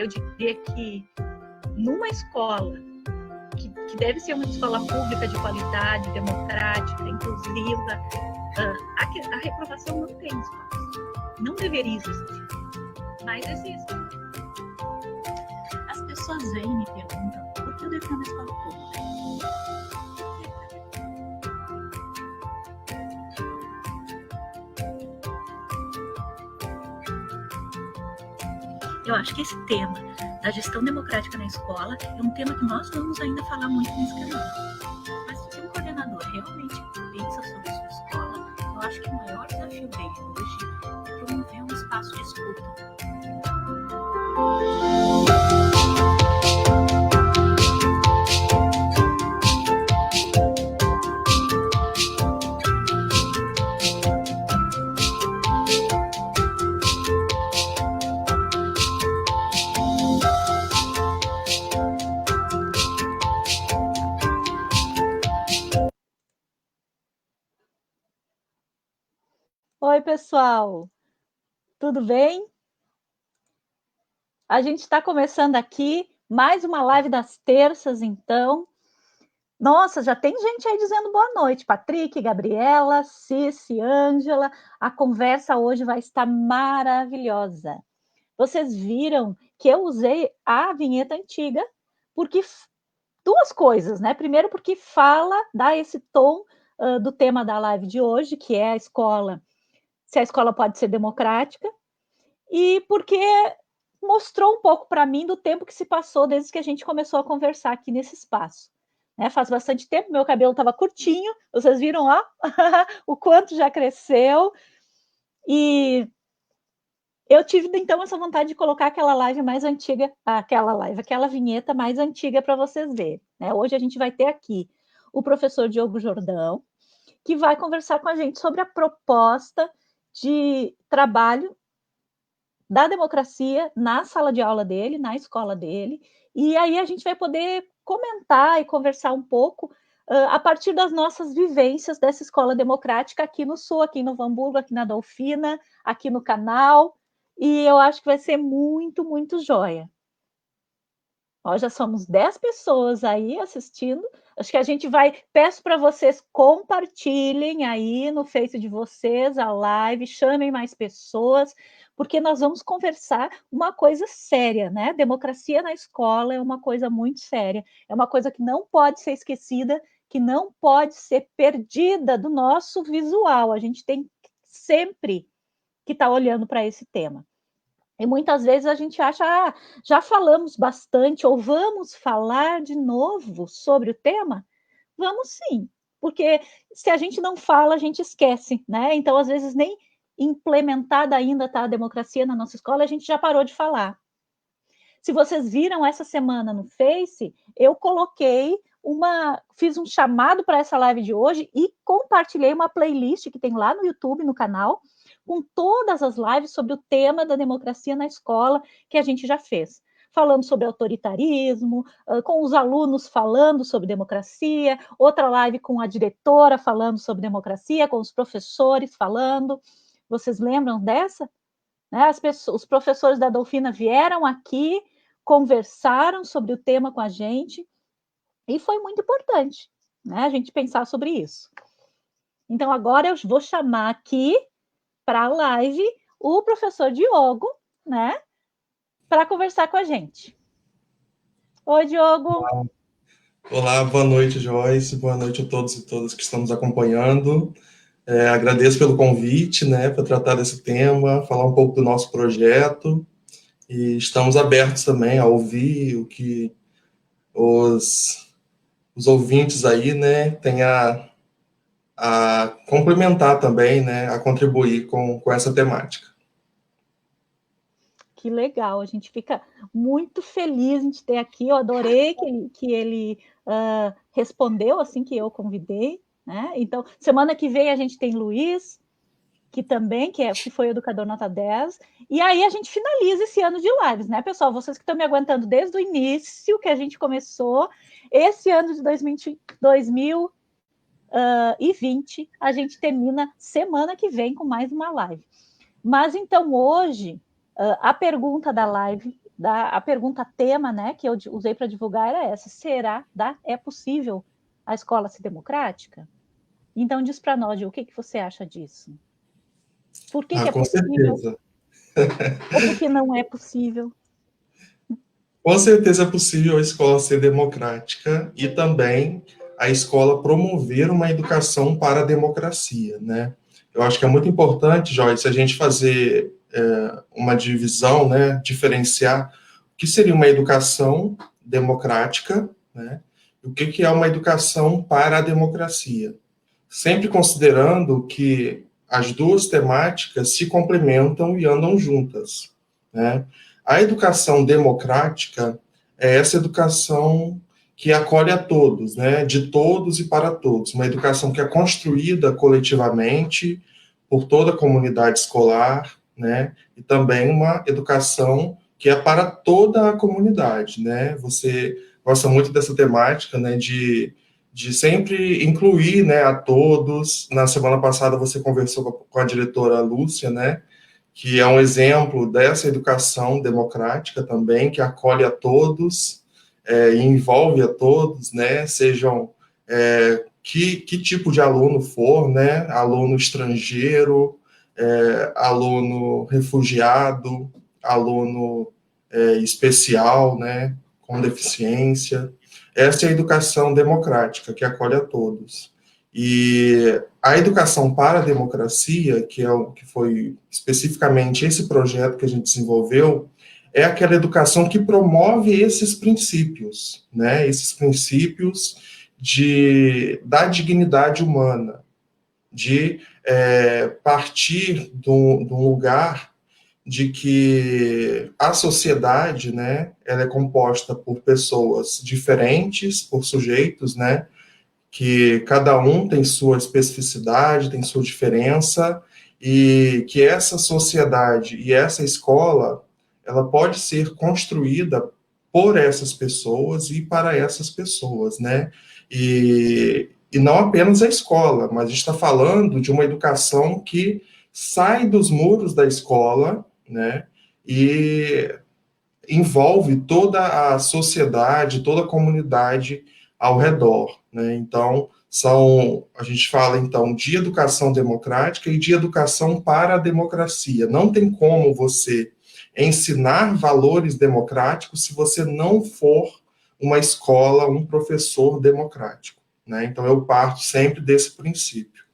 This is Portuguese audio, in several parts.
eu diria que numa escola, que deve ser uma escola pública de qualidade, democrática, inclusiva, a reprovação não tem espaço. Não deveria existir, mas existe. As pessoas vêm e me perguntam por que eu defendo a escola pública. Eu acho que esse tema da gestão democrática na escola é um tema que nós vamos ainda falar muito nesse canal. Mas se um coordenador realmente pensa sobre a sua escola, eu acho que o maior desafio dele hoje é promover um espaço de escuta. Oi, pessoal, tudo bem? A gente está começando aqui mais uma live das terças, então. Nossa, já tem gente aí dizendo boa noite. Patrick, Gabriela, Cici, Ângela. A conversa hoje vai estar maravilhosa. Vocês viram que eu usei a vinheta antiga, porque duas coisas, né? Primeiro, porque dá esse tom do tema da live de hoje, que é a escola, se a escola pode ser democrática, e porque mostrou um pouco para mim do tempo que se passou desde que a gente começou a conversar aqui nesse espaço. Né? Faz bastante tempo, meu cabelo estava curtinho, vocês viram, ó, o quanto já cresceu, e eu tive, então, essa vontade de colocar aquela live mais antiga, aquela vinheta mais antiga para vocês verem. Né? Hoje a gente vai ter aqui o professor Diogo Jordão, que vai conversar com a gente sobre a proposta de trabalho da democracia na sala de aula dele, na escola dele, e aí a gente vai poder comentar e conversar um pouco a partir das nossas vivências dessa escola democrática aqui no Sul, aqui em Novo Hamburgo, aqui na Dolfina, aqui no canal, e eu acho que vai ser muito, muito joia. Ó, já somos 10 pessoas aí assistindo. Acho que a gente peço para vocês compartilhem aí no Face de vocês a live, chamem mais pessoas, porque nós vamos conversar uma coisa séria, né? Democracia na escola é uma coisa muito séria, é uma coisa que não pode ser esquecida, que não pode ser perdida do nosso visual. A gente tem sempre que estar olhando para esse tema. E muitas vezes a gente acha, já falamos bastante, ou vamos falar de novo sobre o tema? Vamos sim, porque se a gente não fala, a gente esquece, né? Então, às vezes, nem implementada ainda está a democracia na nossa escola, a gente já parou de falar. Se vocês viram essa semana no Face, eu fiz um chamado para essa live de hoje e compartilhei uma playlist que tem lá no YouTube, no canal, com todas as lives sobre o tema da democracia na escola que a gente já fez. Falando sobre autoritarismo, com os alunos falando sobre democracia, outra live com a diretora falando sobre democracia, com os professores falando. Vocês lembram dessa? Né? Os professores da Dolfina vieram aqui, conversaram sobre o tema com a gente, e foi muito importante, né, a gente pensar sobre isso. Então, agora eu vou chamar aqui para a live o professor Diogo, né, para conversar com a gente. Oi, Diogo. Olá, boa noite, Joyce. Boa noite a todos e todas que estão nos acompanhando. Agradeço pelo convite, né, para tratar desse tema, falar um pouco do nosso projeto, e estamos abertos também a ouvir o que os ouvintes aí, né, têm a complementar também, né, a contribuir com essa temática. Que legal, a gente fica muito feliz de ter aqui. Eu adorei que ele respondeu assim que eu convidei, né? Então, semana que vem a gente tem Luiz, que foi educador nota 10, e aí a gente finaliza esse ano de lives, né, pessoal? Vocês que estão me aguentando desde o início que a gente começou, esse ano de 2020, a gente termina semana que vem com mais uma live. Mas então hoje, a pergunta da live, a pergunta tema, né, que eu usei para divulgar era essa: é possível a escola ser democrática? Então diz para nós, Gil, o que você acha disso? Por que é Com possível? certeza. Ou por que não é possível? Com certeza é possível a escola ser democrática e também a escola promover uma educação para a democracia, né? Eu acho que é muito importante, Joyce, a gente fazer uma divisão, né, diferenciar o que seria uma educação democrática, né, e o que é uma educação para a democracia. Sempre considerando que as duas temáticas se complementam e andam juntas, né? A educação democrática é essa educação que acolhe a todos, né? De todos e para todos. Uma educação que é construída coletivamente por toda a comunidade escolar, né? E também uma educação que é para toda a comunidade, né? Você gosta muito dessa temática, né? De sempre incluir, né, a todos. Na semana passada você conversou com a diretora Lúcia, né? Que é um exemplo dessa educação democrática também, que acolhe a todos e envolve a todos, né, sejam que tipo de aluno for, né, aluno estrangeiro, aluno refugiado, aluno especial, né, com deficiência. Essa é a educação democrática, que acolhe a todos. E a educação para a democracia, que é o que foi especificamente esse projeto que a gente desenvolveu, é aquela educação que promove esses princípios, né? Esses princípios da dignidade humana, de partir de um lugar de que a sociedade, né, ela é composta por pessoas diferentes, por sujeitos, né, que cada um tem sua especificidade, tem sua diferença, e que essa sociedade e essa escola, ela pode ser construída por essas pessoas e para essas pessoas, né? E não apenas a escola, mas a gente está falando de uma educação que sai dos muros da escola, né? E envolve toda a sociedade, toda a comunidade ao redor, né? Então, a gente fala então de educação democrática e de educação para a democracia. Não tem como você ensinar valores democráticos se você não for uma escola, um professor democrático, né? Então, eu parto sempre desse princípio.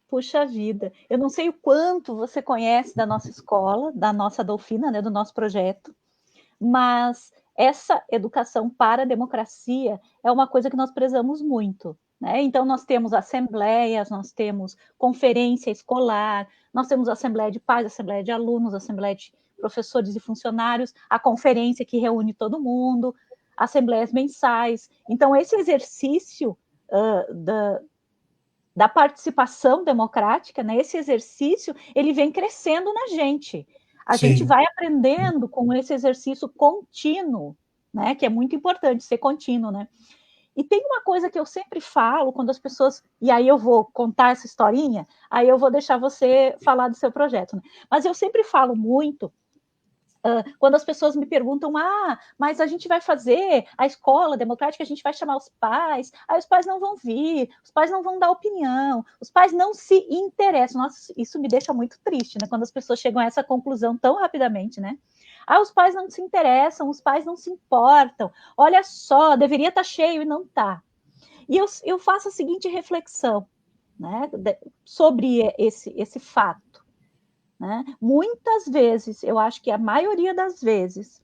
Puxa vida, eu não sei o quanto você conhece da nossa escola, da nossa Dolfina, né, do nosso projeto, mas essa educação para a democracia é uma coisa que nós prezamos muito, né? Então, nós temos assembleias, nós temos conferência escolar, nós temos assembleia de pais, assembleia de alunos, assembleia de professores e funcionários, a conferência que reúne todo mundo, assembleias mensais. Então, esse exercício da participação democrática, né, esse exercício, ele vem crescendo na gente. A gente vai aprendendo com esse exercício contínuo, né, que é muito importante ser contínuo, né? E tem uma coisa que eu sempre falo quando as pessoas, e aí eu vou contar essa historinha, aí eu vou deixar você falar do seu projeto, né? Mas eu sempre falo muito quando as pessoas me perguntam, mas a gente vai fazer a escola democrática, a gente vai chamar os pais, aí os pais não vão vir, os pais não vão dar opinião, os pais não se interessam. Nossa, isso me deixa muito triste, né? Quando as pessoas chegam a essa conclusão tão rapidamente, né? Os pais não se interessam, os pais não se importam, olha só, deveria estar cheio e não está. E eu faço a seguinte reflexão, né, sobre esse fato. Né? Muitas vezes, eu acho que a maioria das vezes,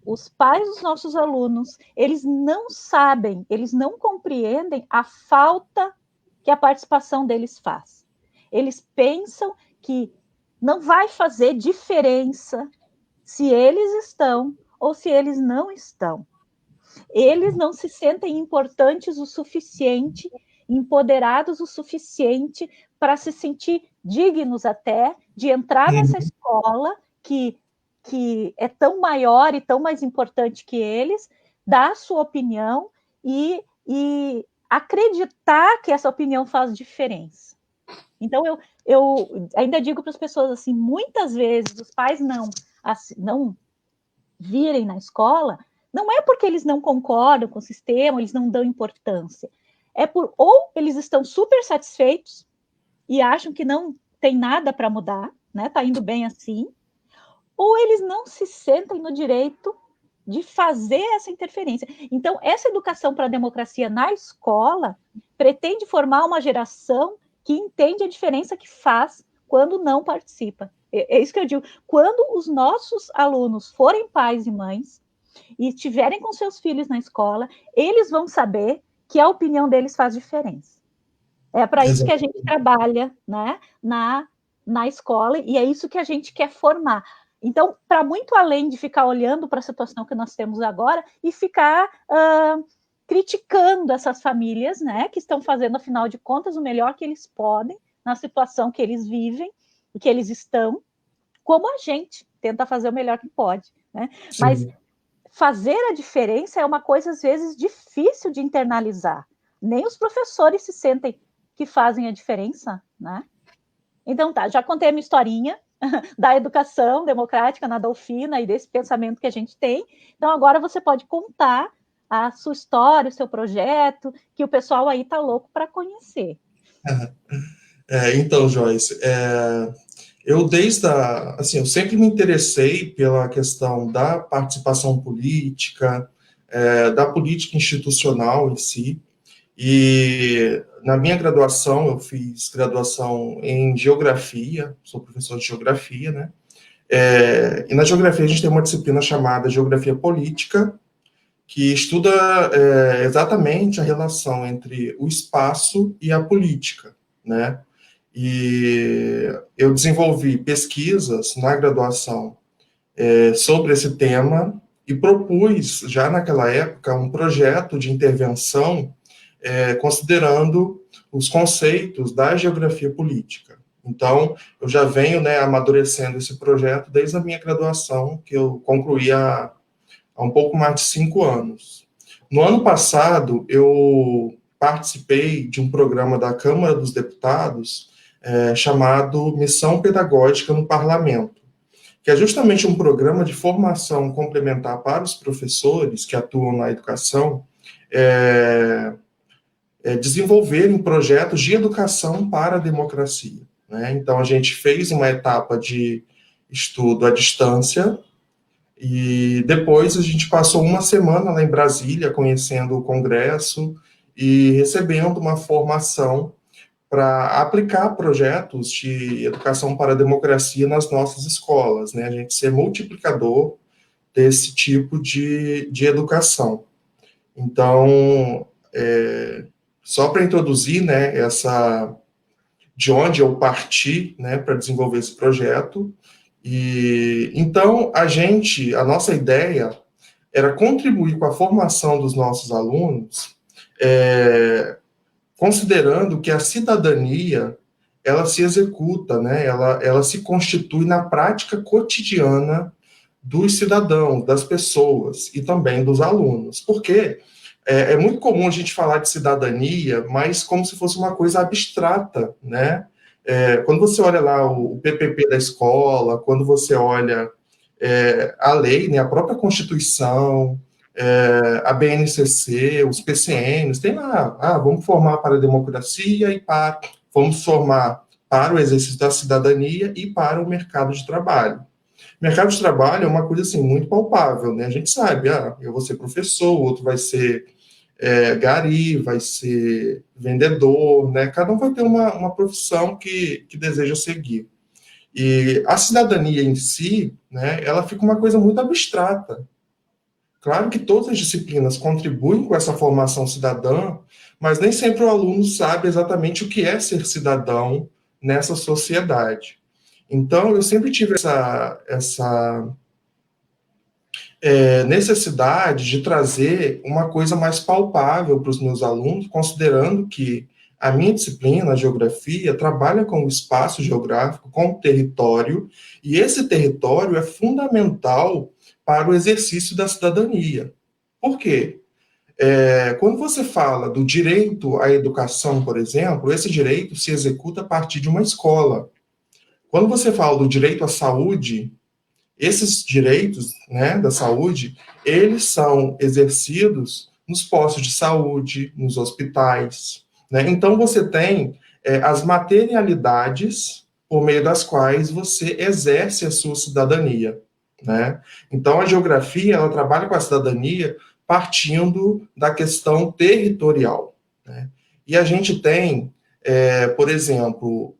os pais dos nossos alunos, eles não sabem, eles não compreendem a falta que a participação deles faz. Eles pensam que não vai fazer diferença se eles estão ou se eles não estão. Eles não se sentem importantes o suficiente, empoderados o suficiente para se sentir dignos até de entrar nessa escola que é tão maior e tão mais importante que eles, dar a sua opinião e acreditar que essa opinião faz diferença. Então, eu ainda digo para as pessoas assim, muitas vezes os pais não não virem na escola, não é porque eles não concordam com o sistema, eles não dão importância. Ou eles estão super satisfeitos e acham que não tem nada para mudar, né? Tá indo bem assim, ou eles não se sentem no direito de fazer essa interferência. Então, essa educação para a democracia na escola pretende formar uma geração que entende a diferença que faz quando não participa. É isso que eu digo. Quando os nossos alunos forem pais e mães e estiverem com seus filhos na escola, eles vão saber que a opinião deles faz diferença. É para isso que a gente trabalha, né, na escola, e é isso que a gente quer formar. Então, para muito além de ficar olhando para a situação que nós temos agora e ficar criticando essas famílias, né, que estão fazendo, afinal de contas, o melhor que eles podem na situação que eles vivem, que eles estão, como a gente tenta fazer o melhor que pode, né? Mas fazer a diferença é uma coisa, às vezes, difícil de internalizar. Nem os professores se sentem que fazem a diferença, né? Então, tá, já contei a minha historinha da educação democrática na Dolfina e desse pensamento que a gente tem. Então, agora você pode contar a sua história, o seu projeto, que o pessoal aí tá louco para conhecer. Então, Joyce, eu eu sempre me interessei pela questão da participação política, da política institucional em si, e na minha graduação, eu fiz graduação em geografia, sou professor de geografia, né? E na geografia a gente tem uma disciplina chamada geografia política, que estuda exatamente a relação entre o espaço e a política, né? E eu desenvolvi pesquisas na graduação sobre esse tema e propus, já naquela época, um projeto de intervenção considerando os conceitos da geografia política. Então, eu já venho, né, amadurecendo esse projeto desde a minha graduação, que eu concluí há um pouco mais de 5 anos. No ano passado, eu participei de um programa da Câmara dos Deputados chamado Missão Pedagógica no Parlamento, que é justamente um programa de formação complementar para os professores que atuam na educação, desenvolverem projetos de educação para a democracia, né? Então, a gente fez uma etapa de estudo à distância, e depois a gente passou uma semana lá em Brasília, conhecendo o Congresso e recebendo uma formação para aplicar projetos de educação para a democracia nas nossas escolas, né? A gente ser multiplicador desse tipo de educação. Então, só para introduzir, né, de onde eu parti, né, para desenvolver esse projeto. E então a nossa ideia era contribuir com a formação dos nossos alunos, considerando que a cidadania ela se executa, né, ela se constitui na prática cotidiana dos cidadãos, das pessoas e também dos alunos, porque é muito comum a gente falar de cidadania, mas como se fosse uma coisa abstrata, né? Quando você olha lá o PPP da escola, quando você olha a lei, né, a própria Constituição, a BNCC, os PCNs, tem lá, vamos formar para a democracia e vamos formar para o exercício da cidadania e para o mercado de trabalho. Mercado de trabalho é uma coisa assim, muito palpável, né? A gente sabe, eu vou ser professor, o outro vai ser gari, vai ser vendedor, né? Cada um vai ter uma profissão que deseja seguir. E a cidadania em si, né, ela fica uma coisa muito abstrata. Claro que todas as disciplinas contribuem com essa formação cidadã, mas nem sempre o aluno sabe exatamente o que é ser cidadão nessa sociedade. Então, eu sempre tive essa necessidade de trazer uma coisa mais palpável para os meus alunos, considerando que a minha disciplina, a geografia, trabalha com o espaço geográfico, com o território, e esse território é fundamental para o exercício da cidadania. Por quê? Quando você fala do direito à educação, por exemplo, esse direito se executa a partir de uma escola. Quando você fala do direito à saúde, Esses direitos, né, da saúde, eles são exercidos nos postos de saúde, nos hospitais, né? Então, você tem as materialidades por meio das quais você exerce a sua cidadania, né? Então, a geografia, ela trabalha com a cidadania partindo da questão territorial, né? E a gente tem, por exemplo,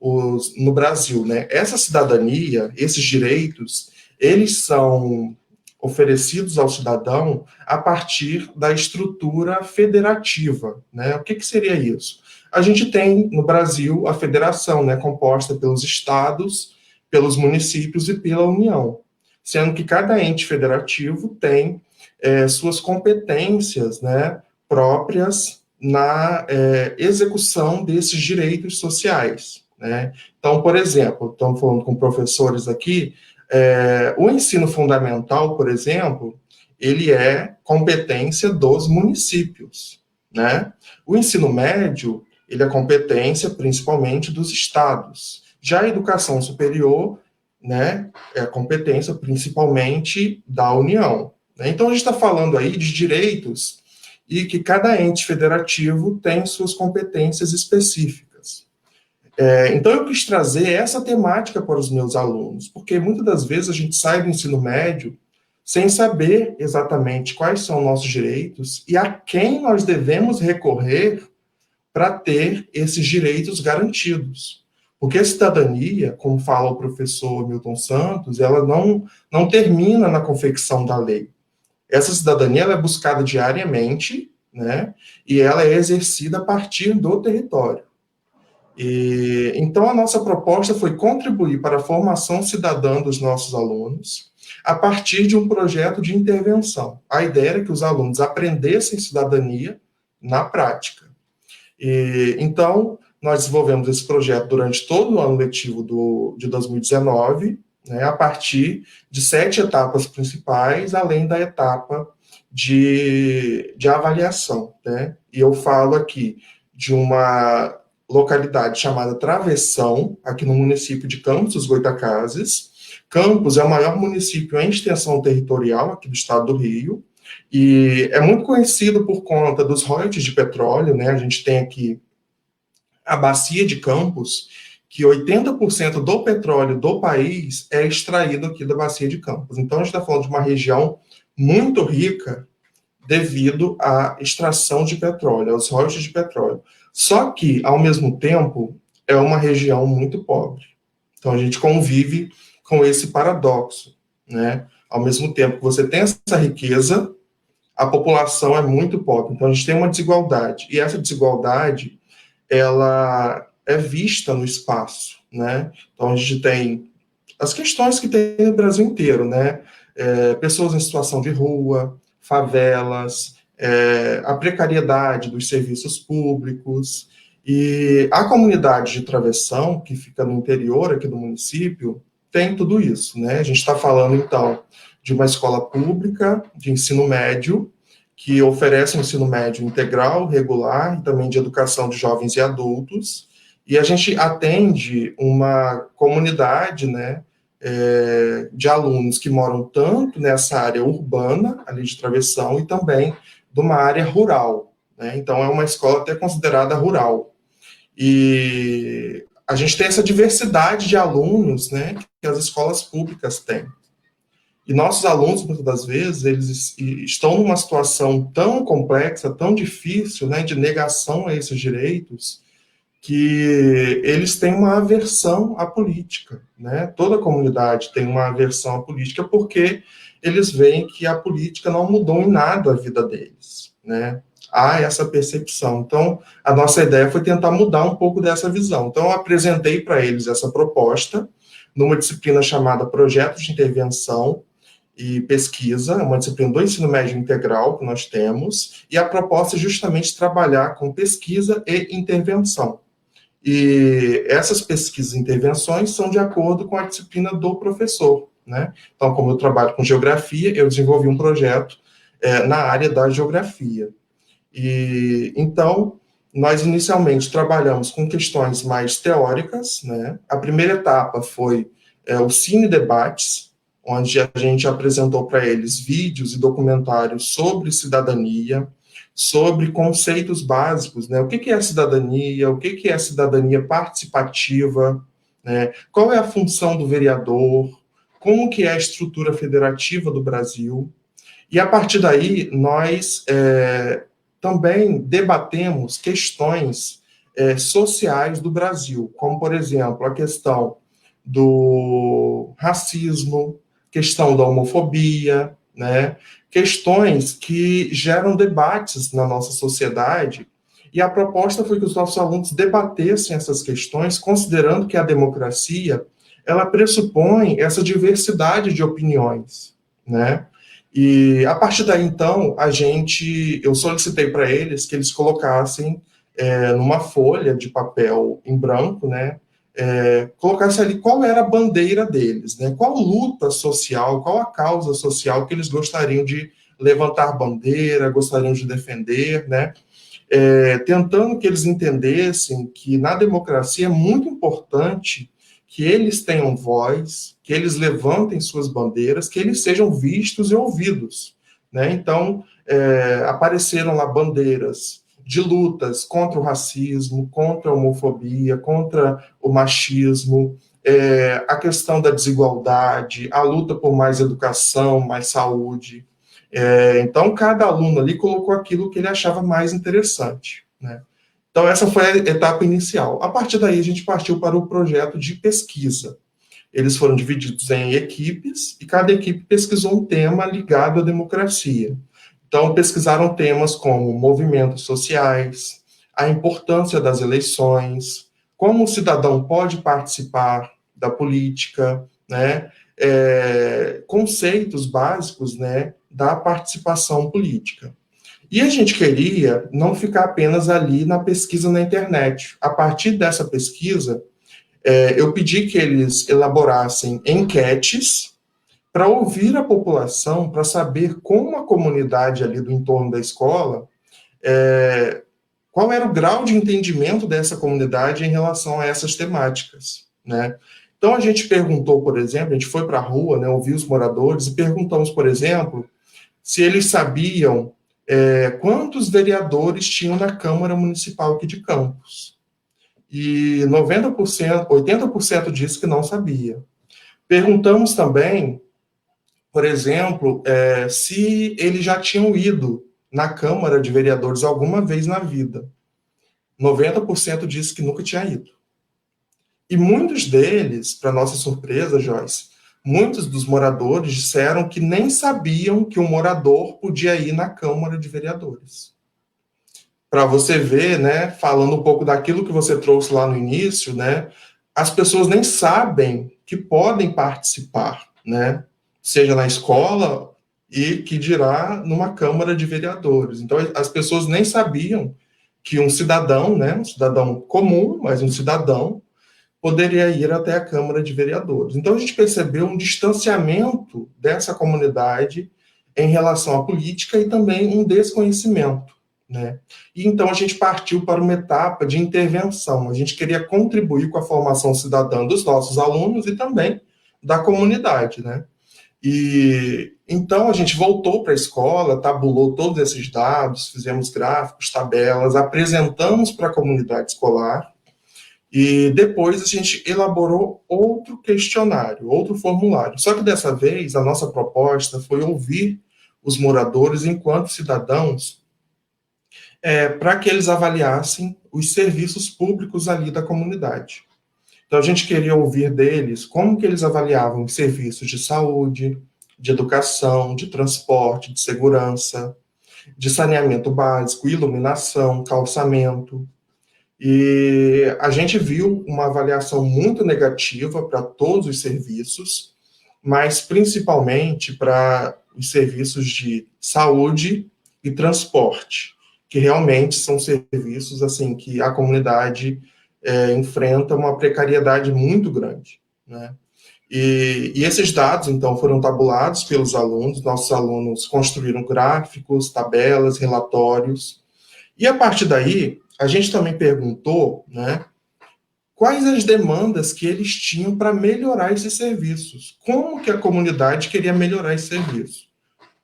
no Brasil, né, essa cidadania, esses direitos, eles são oferecidos ao cidadão a partir da estrutura federativa, né? O que seria isso? A gente tem no Brasil a federação, né, composta pelos estados, pelos municípios e pela União, sendo que cada ente federativo tem suas competências, né, próprias na execução desses direitos sociais, né? Então, por exemplo, estamos falando com professores aqui, o ensino fundamental, por exemplo, ele é competência dos municípios, né? O ensino médio, ele é competência principalmente dos estados. Já a educação superior, né, é competência principalmente da União, né? Então, a gente está falando aí de direitos e que cada ente federativo tem suas competências específicas. Então, eu quis trazer essa temática para os meus alunos, porque muitas das vezes a gente sai do ensino médio sem saber exatamente quais são nossos direitos e a quem nós devemos recorrer para ter esses direitos garantidos. Porque a cidadania, como fala o professor Milton Santos, ela não termina na confecção da lei. Essa cidadania ela é buscada diariamente, né, e ela é exercida a partir do território. Então, a nossa proposta foi contribuir para a formação cidadã dos nossos alunos a partir de um projeto de intervenção. A ideia era que os alunos aprendessem cidadania na prática. Então, nós desenvolvemos esse projeto durante todo o ano letivo de 2019, né, a partir de 7 etapas principais, além da etapa de avaliação, né? E eu falo aqui de uma localidade chamada Travessão, aqui no município de Campos dos Goytacazes. Campos é o maior município em extensão territorial aqui do estado do Rio, e é muito conhecido por conta dos royalties de petróleo, né? A gente tem aqui a bacia de Campos, que 80% do petróleo do país é extraído aqui da bacia de Campos. Então, a gente está falando de uma região muito rica devido à extração de petróleo, aos royalties de petróleo. Só que, ao mesmo tempo, é uma região muito pobre. Então, a gente convive com esse paradoxo, né? Ao mesmo tempo que você tem essa riqueza, a população é muito pobre. Então, a gente tem uma desigualdade. E essa desigualdade, ela é vista no espaço, né? Então, a gente tem as questões que tem no Brasil inteiro, né? Pessoas em situação de rua, favelas, a precariedade dos serviços públicos, e a comunidade de Travessão, que fica no interior aqui do município, tem tudo isso, né? A gente está falando, então, de uma escola pública de ensino médio, que oferece um ensino médio integral, regular, e também de educação de jovens e adultos, e a gente atende uma comunidade, né, de alunos que moram tanto nessa área urbana, ali de Travessão, e também de uma área rural, né? Então, é uma escola até considerada rural. E a gente tem essa diversidade de alunos, né, que as escolas públicas têm. E nossos alunos, muitas das vezes, eles estão numa situação tão complexa, tão difícil, né, de negação a esses direitos, que eles têm uma aversão à política, né? Toda a comunidade tem uma aversão à política porque eles veem que a política não mudou em nada a vida deles, né? Há essa percepção. Então, a nossa ideia foi tentar mudar um pouco dessa visão. Então, eu apresentei para eles essa proposta numa disciplina chamada Projetos de Intervenção e Pesquisa, uma disciplina do ensino médio integral que nós temos, e a proposta é justamente trabalhar com pesquisa e intervenção. E essas pesquisas e intervenções são de acordo com a disciplina do professor, né? Então, como eu trabalho com geografia, eu desenvolvi um projeto na área da geografia. E então, nós inicialmente trabalhamos com questões mais teóricas, né? A primeira etapa foi o Cine Debates, onde a gente apresentou para eles vídeos e documentários sobre cidadania, sobre conceitos básicos, né? O que é cidadania, o que é cidadania participativa, né? Qual é a função do vereador, como que é a estrutura federativa do Brasil. E, a partir daí, nós também debatemos questões sociais do Brasil, como, por exemplo, a questão do racismo, questão da homofobia, né? Questões que geram debates na nossa sociedade, e a proposta foi que os nossos alunos debatessem essas questões, considerando que a democracia, ela pressupõe essa diversidade de opiniões, né? E, a partir daí, então, eu solicitei para eles que eles colocassem numa folha de papel em branco, né, colocasse ali qual era a bandeira deles, né, qual luta social, qual a causa social que eles gostariam de levantar bandeira, gostariam de defender, né, tentando que eles entendessem que na democracia é muito importante que eles tenham voz, que eles levantem suas bandeiras, que eles sejam vistos e ouvidos, né? Então, apareceram lá bandeiras de lutas contra o racismo, contra a homofobia, contra o machismo, a questão da desigualdade, a luta por mais educação, mais saúde. Então, cada aluno ali colocou aquilo que ele achava mais interessante, né? Então, essa foi a etapa inicial. A partir daí, a gente partiu para o projeto de pesquisa. Eles foram divididos em equipes, e cada equipe pesquisou um tema ligado à democracia. Então, pesquisaram temas como movimentos sociais, a importância das eleições, como o cidadão pode participar da política, né? Conceitos básicos, né, da participação política. E a gente queria não ficar apenas ali na pesquisa na internet. A partir dessa pesquisa, eu pedi que eles elaborassem enquetes para ouvir a população, para saber como a comunidade ali do entorno da escola, qual era o grau de entendimento dessa comunidade em relação a essas temáticas, né? Então, a gente perguntou, por exemplo, a gente foi para a rua, né, ouvir os moradores, e perguntamos, por exemplo, se eles sabiam quantos vereadores tinham na Câmara Municipal aqui de Campos. E 90%, 80% disse que não sabia. Perguntamos também, por exemplo, se eles já tinham ido na Câmara de Vereadores alguma vez na vida. 90% disse que nunca tinha ido. E muitos deles, para nossa surpresa, Joyce, muitos dos moradores disseram que nem sabiam que um morador podia ir na Câmara de Vereadores. Para você ver, né, falando um pouco daquilo que você trouxe lá no início, né, as pessoas nem sabem que podem participar, né, seja na escola e que dirá numa Câmara de Vereadores. Então, as pessoas nem sabiam que um cidadão, né, um cidadão comum, mas um cidadão, poderia ir até a Câmara de Vereadores. Então, a gente percebeu um distanciamento dessa comunidade em relação à política e também um desconhecimento, né? E então a gente partiu para uma etapa de intervenção. A gente queria contribuir com a formação cidadã dos nossos alunos e também da comunidade, né? E então a gente voltou para a escola, tabulou todos esses dados, fizemos gráficos, tabelas, apresentamos para a comunidade escolar. E depois a gente elaborou outro questionário, outro formulário. Só que dessa vez a nossa proposta foi ouvir os moradores enquanto cidadãos, para que eles avaliassem os serviços públicos ali da comunidade. Então a gente queria ouvir deles como que eles avaliavam os serviços de saúde, de educação, de transporte, de segurança, de saneamento básico, iluminação, calçamento. E a gente viu uma avaliação muito negativa para todos os serviços, mas principalmente para os serviços de saúde e transporte, que realmente são serviços assim que a comunidade enfrenta uma precariedade muito grande, né? E esses dados, então, foram tabulados pelos alunos, nossos alunos construíram gráficos, tabelas, relatórios, e a partir daí, a gente também perguntou, né, quais as demandas que eles tinham para melhorar esses serviços. Como que a comunidade queria melhorar esse serviço?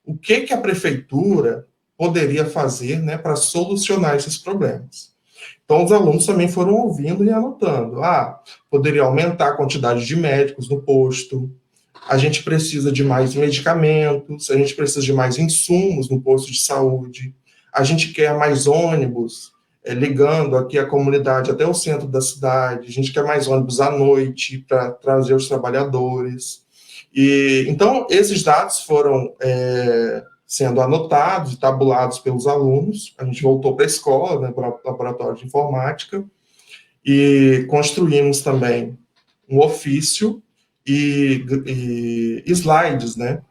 O que a prefeitura poderia fazer, né, para solucionar esses problemas? Então, os alunos também foram ouvindo e anotando. Poderia aumentar a quantidade de médicos no posto, a gente precisa de mais medicamentos, a gente precisa de mais insumos no posto de saúde, a gente quer mais ônibus, ligando aqui a comunidade até o centro da cidade, a gente quer mais ônibus à noite para trazer os trabalhadores. E então, esses dados foram sendo anotados e tabulados pelos alunos. A gente voltou para a escola, né, para o laboratório de informática, e construímos também um ofício e slides, né?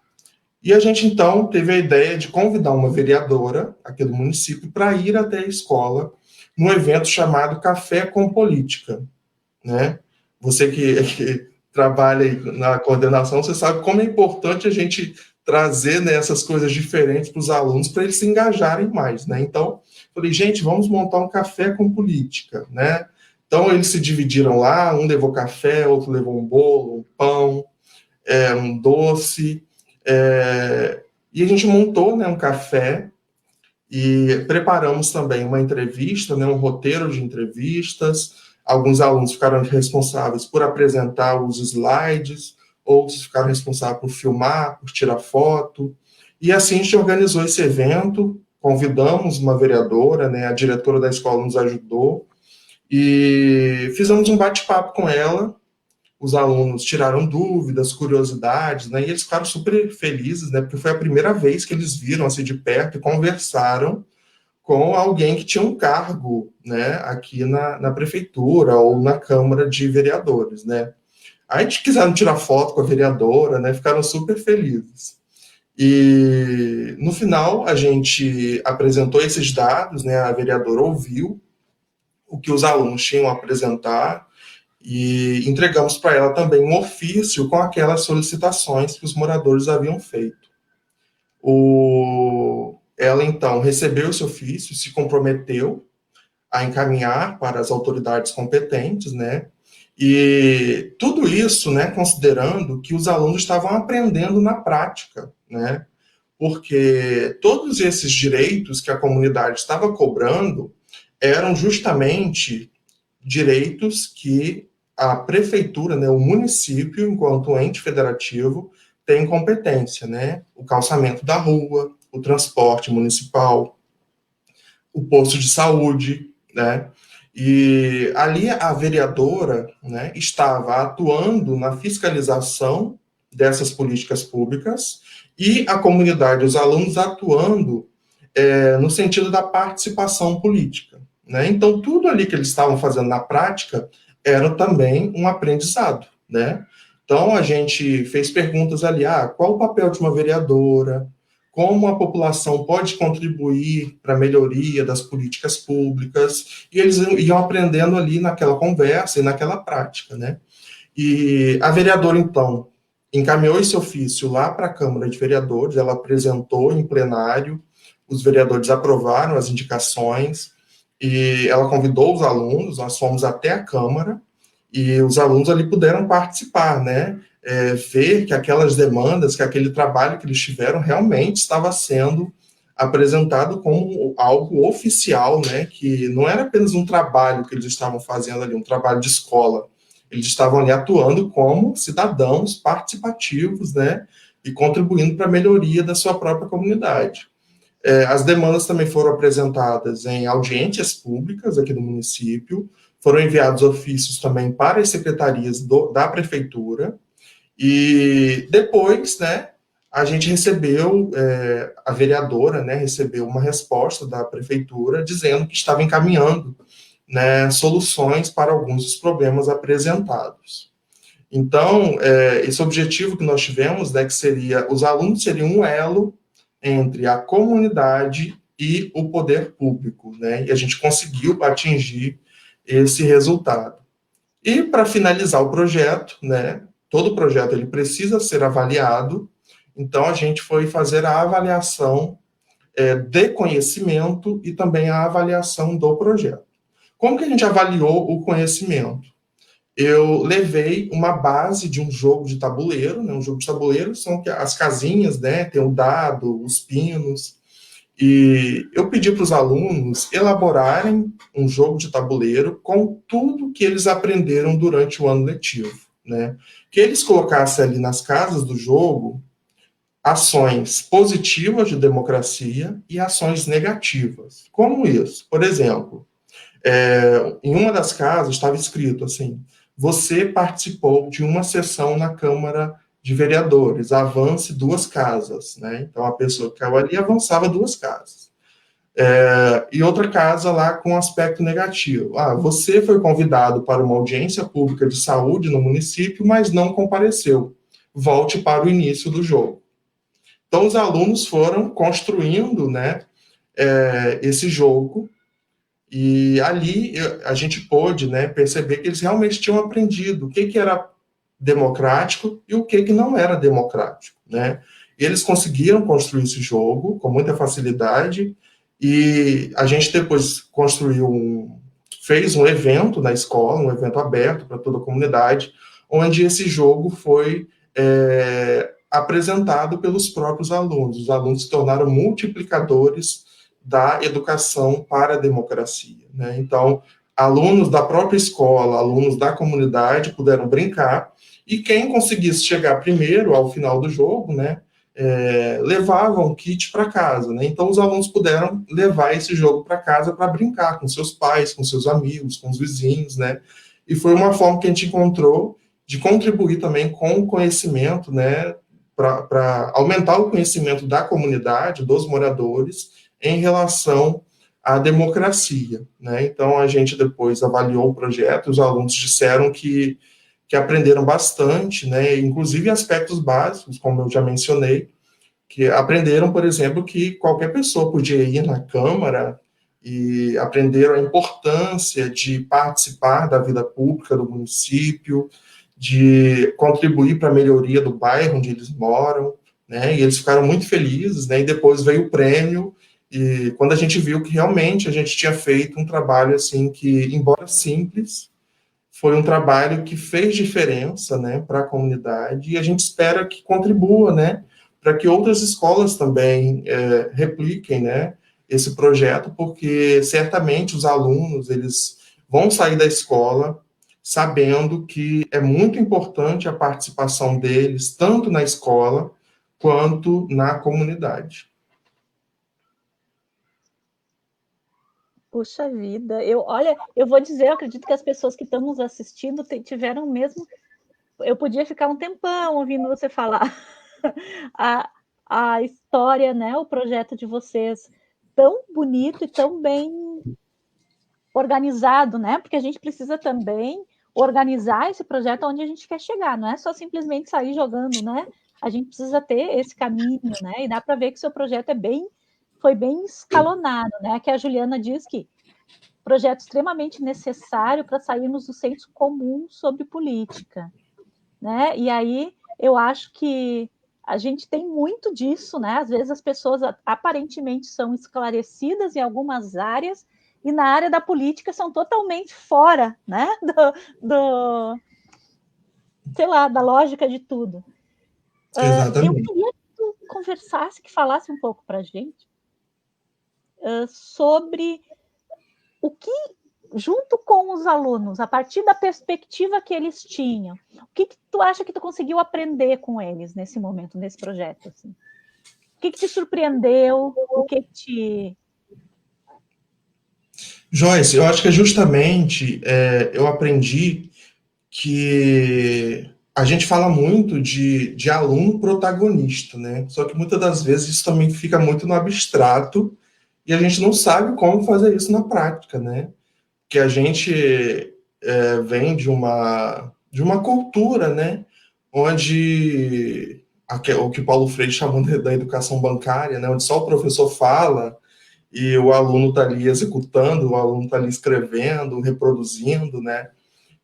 E a gente, então, teve a ideia de convidar uma vereadora aqui do município para ir até a escola num evento chamado Café com Política, né? Você que trabalha na coordenação, você sabe como é importante a gente trazer, né, essas coisas diferentes para os alunos, para eles se engajarem mais, né? Então, falei, gente, vamos montar um café com política, né? Então, eles se dividiram lá, um levou café, outro levou um bolo, um pão, um doce, e a gente montou, né, um café e preparamos também uma entrevista, né, um roteiro de entrevistas. Alguns alunos ficaram responsáveis por apresentar os slides, outros ficaram responsáveis por filmar, por tirar foto, e assim a gente organizou esse evento, convidamos uma vereadora, né, a diretora da escola nos ajudou, e fizemos um bate-papo com ela. Os alunos tiraram dúvidas, curiosidades, né, e eles ficaram super felizes, né, porque foi a primeira vez que eles viram assim de perto e conversaram com alguém que tinha um cargo, né, aqui na prefeitura ou na Câmara de Vereadores, né. Aí quiseram tirar foto com a vereadora, né, ficaram super felizes. E no final a gente apresentou esses dados, né, a vereadora ouviu o que os alunos tinham a apresentar e entregamos para ela também um ofício com aquelas solicitações que os moradores haviam feito. Ela, então, recebeu esse ofício, se comprometeu a encaminhar para as autoridades competentes, né? E tudo isso, né, considerando que os alunos estavam aprendendo na prática, né? Porque todos esses direitos que a comunidade estava cobrando eram justamente direitos que a prefeitura, né, o município, enquanto ente federativo, tem competência, né? O calçamento da rua, o transporte municipal, o posto de saúde, né? E ali a vereadora, né, estava atuando na fiscalização dessas políticas públicas e a comunidade, os alunos atuando no sentido da participação política, né? Então, tudo ali que eles estavam fazendo na prática era também um aprendizado, né? Então, a gente fez perguntas ali, qual o papel de uma vereadora, como a população pode contribuir para a melhoria das políticas públicas, e eles iam aprendendo ali naquela conversa e naquela prática, né? E a vereadora, então, encaminhou esse ofício lá para a Câmara de Vereadores, ela apresentou em plenário, os vereadores aprovaram as indicações, e ela convidou os alunos, nós fomos até a Câmara, e os alunos ali puderam participar, né? Ver que aquelas demandas, que aquele trabalho que eles tiveram realmente estava sendo apresentado como algo oficial, né? Que não era apenas um trabalho que eles estavam fazendo ali, um trabalho de escola. Eles estavam ali atuando como cidadãos participativos, né? E contribuindo para a melhoria da sua própria comunidade. As demandas também foram apresentadas em audiências públicas aqui do município, foram enviados ofícios também para as secretarias da prefeitura, e depois, né, a gente recebeu, a vereadora, né, recebeu uma resposta da prefeitura dizendo que estava encaminhando, né, soluções para alguns dos problemas apresentados. Então, esse objetivo que nós tivemos, né, que seria, os alunos seriam um elo entre a comunidade e o poder público, né, e a gente conseguiu atingir esse resultado. E para finalizar o projeto, né, todo projeto ele precisa ser avaliado, então a gente foi fazer a avaliação de conhecimento e também a avaliação do projeto. Como que a gente avaliou o conhecimento? eu levei uma base de um jogo de tabuleiro, né? Um jogo de tabuleiro são as casinhas, né? Tem o dado, os pinos, e eu pedi para os alunos elaborarem um jogo de tabuleiro com tudo que eles aprenderam durante o ano letivo, né? Que eles colocassem ali nas casas do jogo ações positivas de democracia e ações negativas. Como isso? Por exemplo, em uma das casas estava escrito assim: você participou de uma sessão na Câmara de Vereadores, avance 2 casas, né? Então a pessoa que caiu ali avançava 2 casas. E outra casa lá com aspecto negativo. Você foi convidado para uma audiência pública de saúde no município, mas não compareceu. Volte para o início do jogo. Então os alunos foram construindo, né, esse jogo. E ali a gente pôde, né, perceber que eles realmente tinham aprendido o que era democrático e o que não era democrático, né? E eles conseguiram construir esse jogo com muita facilidade, e a gente depois fez um evento na escola, um evento aberto para toda a comunidade, onde esse jogo foi apresentado pelos próprios alunos. Os alunos se tornaram multiplicadores da educação para a democracia, né? Então, alunos da própria escola, alunos da comunidade puderam brincar, e quem conseguisse chegar primeiro ao final do jogo, né, levava um kit para casa, né? Então, os alunos puderam levar esse jogo para casa para brincar com seus pais, com seus amigos, com os vizinhos, né? E foi uma forma que a gente encontrou de contribuir também com o conhecimento, né, para aumentar o conhecimento da comunidade, dos moradores, em relação à democracia, né? Então, a gente depois avaliou o projeto, os alunos disseram que aprenderam bastante, né? Inclusive aspectos básicos, como eu já mencionei, que aprenderam, por exemplo, que qualquer pessoa podia ir na Câmara, e aprenderam a importância de participar da vida pública do município, de contribuir para a melhoria do bairro onde eles moram, né? E eles ficaram muito felizes, né? E depois veio o prêmio, e quando a gente viu que realmente a gente tinha feito um trabalho assim que, embora simples, foi um trabalho que fez diferença, né, para a comunidade, e a gente espera que contribua, né, para que outras escolas também repliquem, né, esse projeto, porque certamente os alunos eles vão sair da escola sabendo que é muito importante a participação deles, tanto na escola quanto na comunidade. Puxa vida, olha, eu vou dizer, eu acredito que as pessoas que estão nos assistindo tiveram mesmo. Eu podia ficar um tempão ouvindo você falar a história, né? O projeto de vocês tão bonito e tão bem organizado, né? Porque a gente precisa também organizar esse projeto onde a gente quer chegar, não é só simplesmente sair jogando, né? A gente precisa ter esse caminho, né? E dá para ver que o seu projeto foi bem escalonado, né? Que a Juliana diz que projeto extremamente necessário para sairmos do senso comum sobre política, né? E aí eu acho que a gente tem muito disso, né? Às vezes as pessoas aparentemente são esclarecidas em algumas áreas e na área da política são totalmente fora, né? Sei lá, da lógica de tudo. Eu queria que tu conversasse, que falasse um pouco para a gente sobre o que, junto com os alunos, a partir da perspectiva que eles tinham, o que tu acha que tu conseguiu aprender com eles nesse momento, nesse projeto? Assim? O que te surpreendeu? O que te... Joyce, eu acho que justamente eu aprendi que a gente fala muito de aluno protagonista, né? Só que muitas das vezes isso também fica muito no abstrato e a gente não sabe como fazer isso na prática, né? Que a gente vem de uma cultura, né? Onde o que Paulo Freire chamou da educação bancária, né? Onde só o professor fala e o aluno está ali executando, o aluno está ali escrevendo, reproduzindo, né?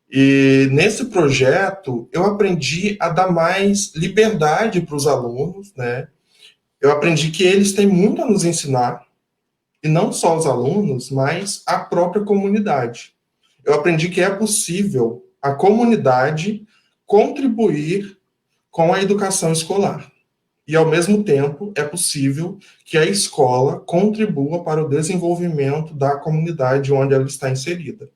E nesse projeto eu aprendi a dar mais liberdade para os alunos, né? Eu aprendi que eles têm muito a nos ensinar, e não só os alunos, mas a própria comunidade. Eu aprendi que é possível a comunidade contribuir com a educação escolar. E, ao mesmo tempo, é possível que a escola contribua para o desenvolvimento da comunidade onde ela está inserida,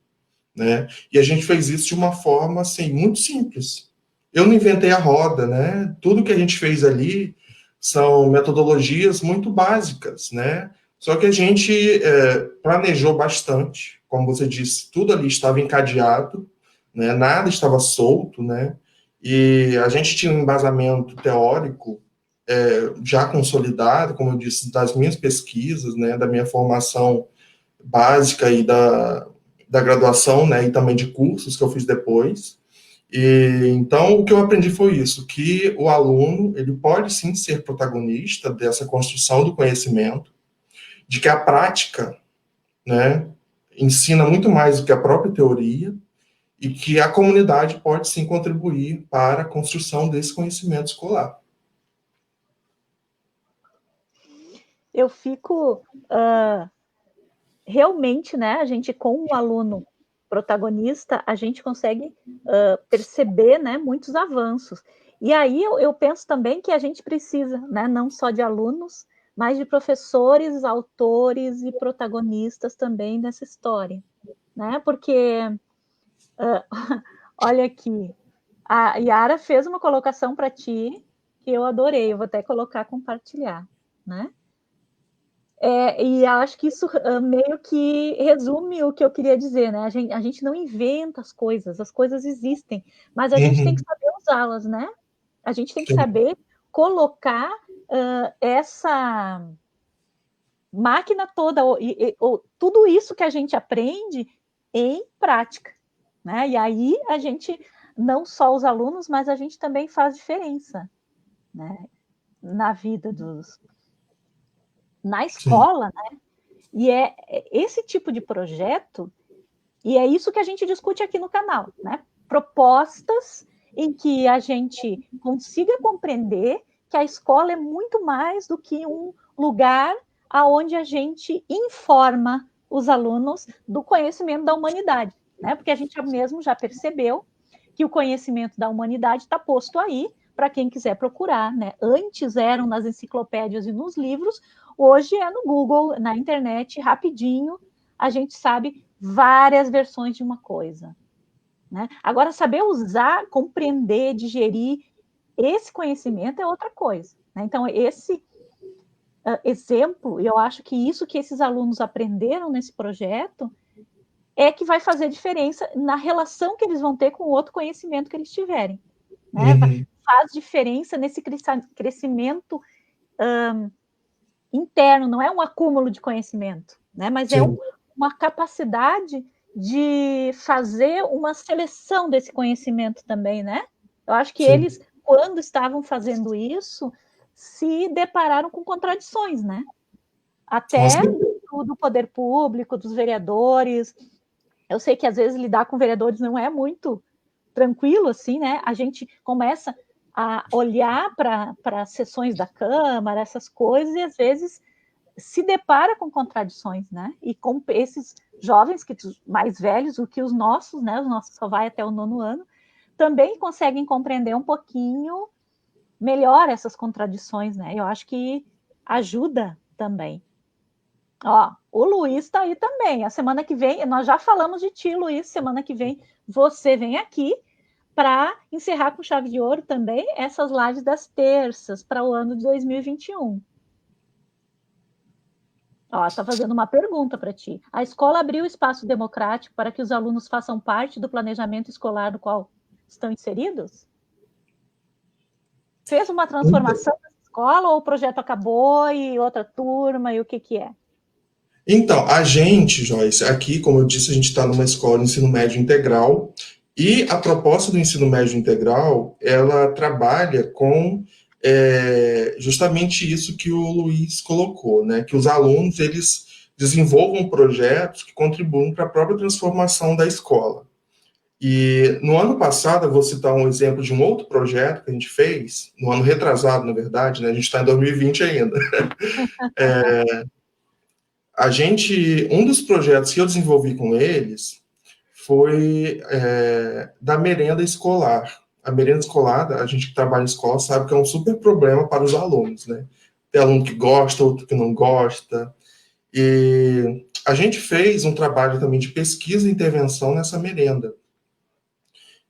né? E a gente fez isso de uma forma, assim, muito simples. Eu não inventei a roda, né? Tudo que a gente fez ali são metodologias muito básicas, né? Só que a gente planejou bastante, como você disse, tudo ali estava encadeado, né? Nada estava solto, né? E a gente tinha um embasamento teórico já consolidado, como eu disse, das minhas pesquisas, né? Da minha formação básica e da graduação, né? E também de cursos que eu fiz depois. E, então, o que eu aprendi foi isso, que o aluno, ele pode sim ser protagonista dessa construção do conhecimento, de que a prática, né, ensina muito mais do que a própria teoria, e que a comunidade pode sim contribuir para a construção desse conhecimento escolar. Eu fico realmente, né, a gente com o aluno protagonista, a gente consegue perceber, né, muitos avanços. E aí eu penso também que a gente precisa, né, não só de alunos, mas de professores, autores e protagonistas também dessa história, né? Porque olha aqui, a Yara fez uma colocação para ti que eu adorei, eu vou até colocar compartilhar, né? E acho que isso meio que resume o que eu queria dizer, né? A gente não inventa as coisas existem, mas a gente tem que saber usá-las, né? A gente tem que saber colocar essa máquina toda, tudo isso que a gente aprende em prática, né? E aí a gente, não só os alunos, mas a gente também faz diferença, né? Na vida na escola, né? E é esse tipo de projeto, e é isso que a gente discute aqui no canal, né? Propostas em que a gente consiga compreender que a escola é muito mais do que um lugar aonde a gente informa os alunos do conhecimento da humanidade, né? Porque a gente mesmo já percebeu que o conhecimento da humanidade está posto aí para quem quiser procurar, né? Antes eram nas enciclopédias e nos livros, hoje é no Google, na internet, rapidinho, a gente sabe várias versões de uma coisa, né? Agora, saber usar, compreender, digerir esse conhecimento é outra coisa, né? Então, esse exemplo, eu acho que isso que esses alunos aprenderam nesse projeto é que vai fazer diferença na relação que eles vão ter com o outro conhecimento que eles tiverem, né? Faz diferença nesse crescimento interno, não é um acúmulo de conhecimento, né? Mas é uma capacidade de fazer uma seleção desse conhecimento também, né? Eu acho que eles, quando estavam fazendo isso, se depararam com contradições, né? Até do poder público, dos vereadores. Eu sei que às vezes lidar com vereadores não é muito tranquilo, assim, né? A gente começa a olhar para as sessões da Câmara, essas coisas, e às vezes se depara com contradições, né? E com esses jovens que mais velhos, o que os nossos, né? Os nossos só vai até o 9º ano, também conseguem compreender um pouquinho melhor essas contradições, né? Eu acho que ajuda também. Ó, o Luiz está aí também. A semana que vem, nós já falamos de ti, Luiz. Semana que vem você vem aqui para encerrar com chave de ouro também essas lives das terças para o ano de 2021. Ó, está fazendo uma pergunta para ti. A escola abriu espaço democrático para que os alunos façam parte do planejamento escolar no qual estão inseridos? Fez uma transformação na escola ou o projeto acabou e outra turma, e o que é? Então, a gente, Joyce, aqui, como eu disse, a gente está numa escola de ensino médio integral, e a proposta do ensino médio integral, ela trabalha com justamente isso que o Luiz colocou, né? Que os alunos, eles desenvolvam projetos que contribuam para a própria transformação da escola. E no ano passado, eu vou citar um exemplo de um outro projeto que a gente fez, no ano retrasado, na verdade, né? A gente está em 2020 ainda. Um dos projetos que eu desenvolvi com eles foi da merenda escolar. A merenda escolar, a gente que trabalha em escola sabe que é um super problema para os alunos, né? Tem aluno que gosta, outro que não gosta. E a gente fez um trabalho também de pesquisa e intervenção nessa merenda.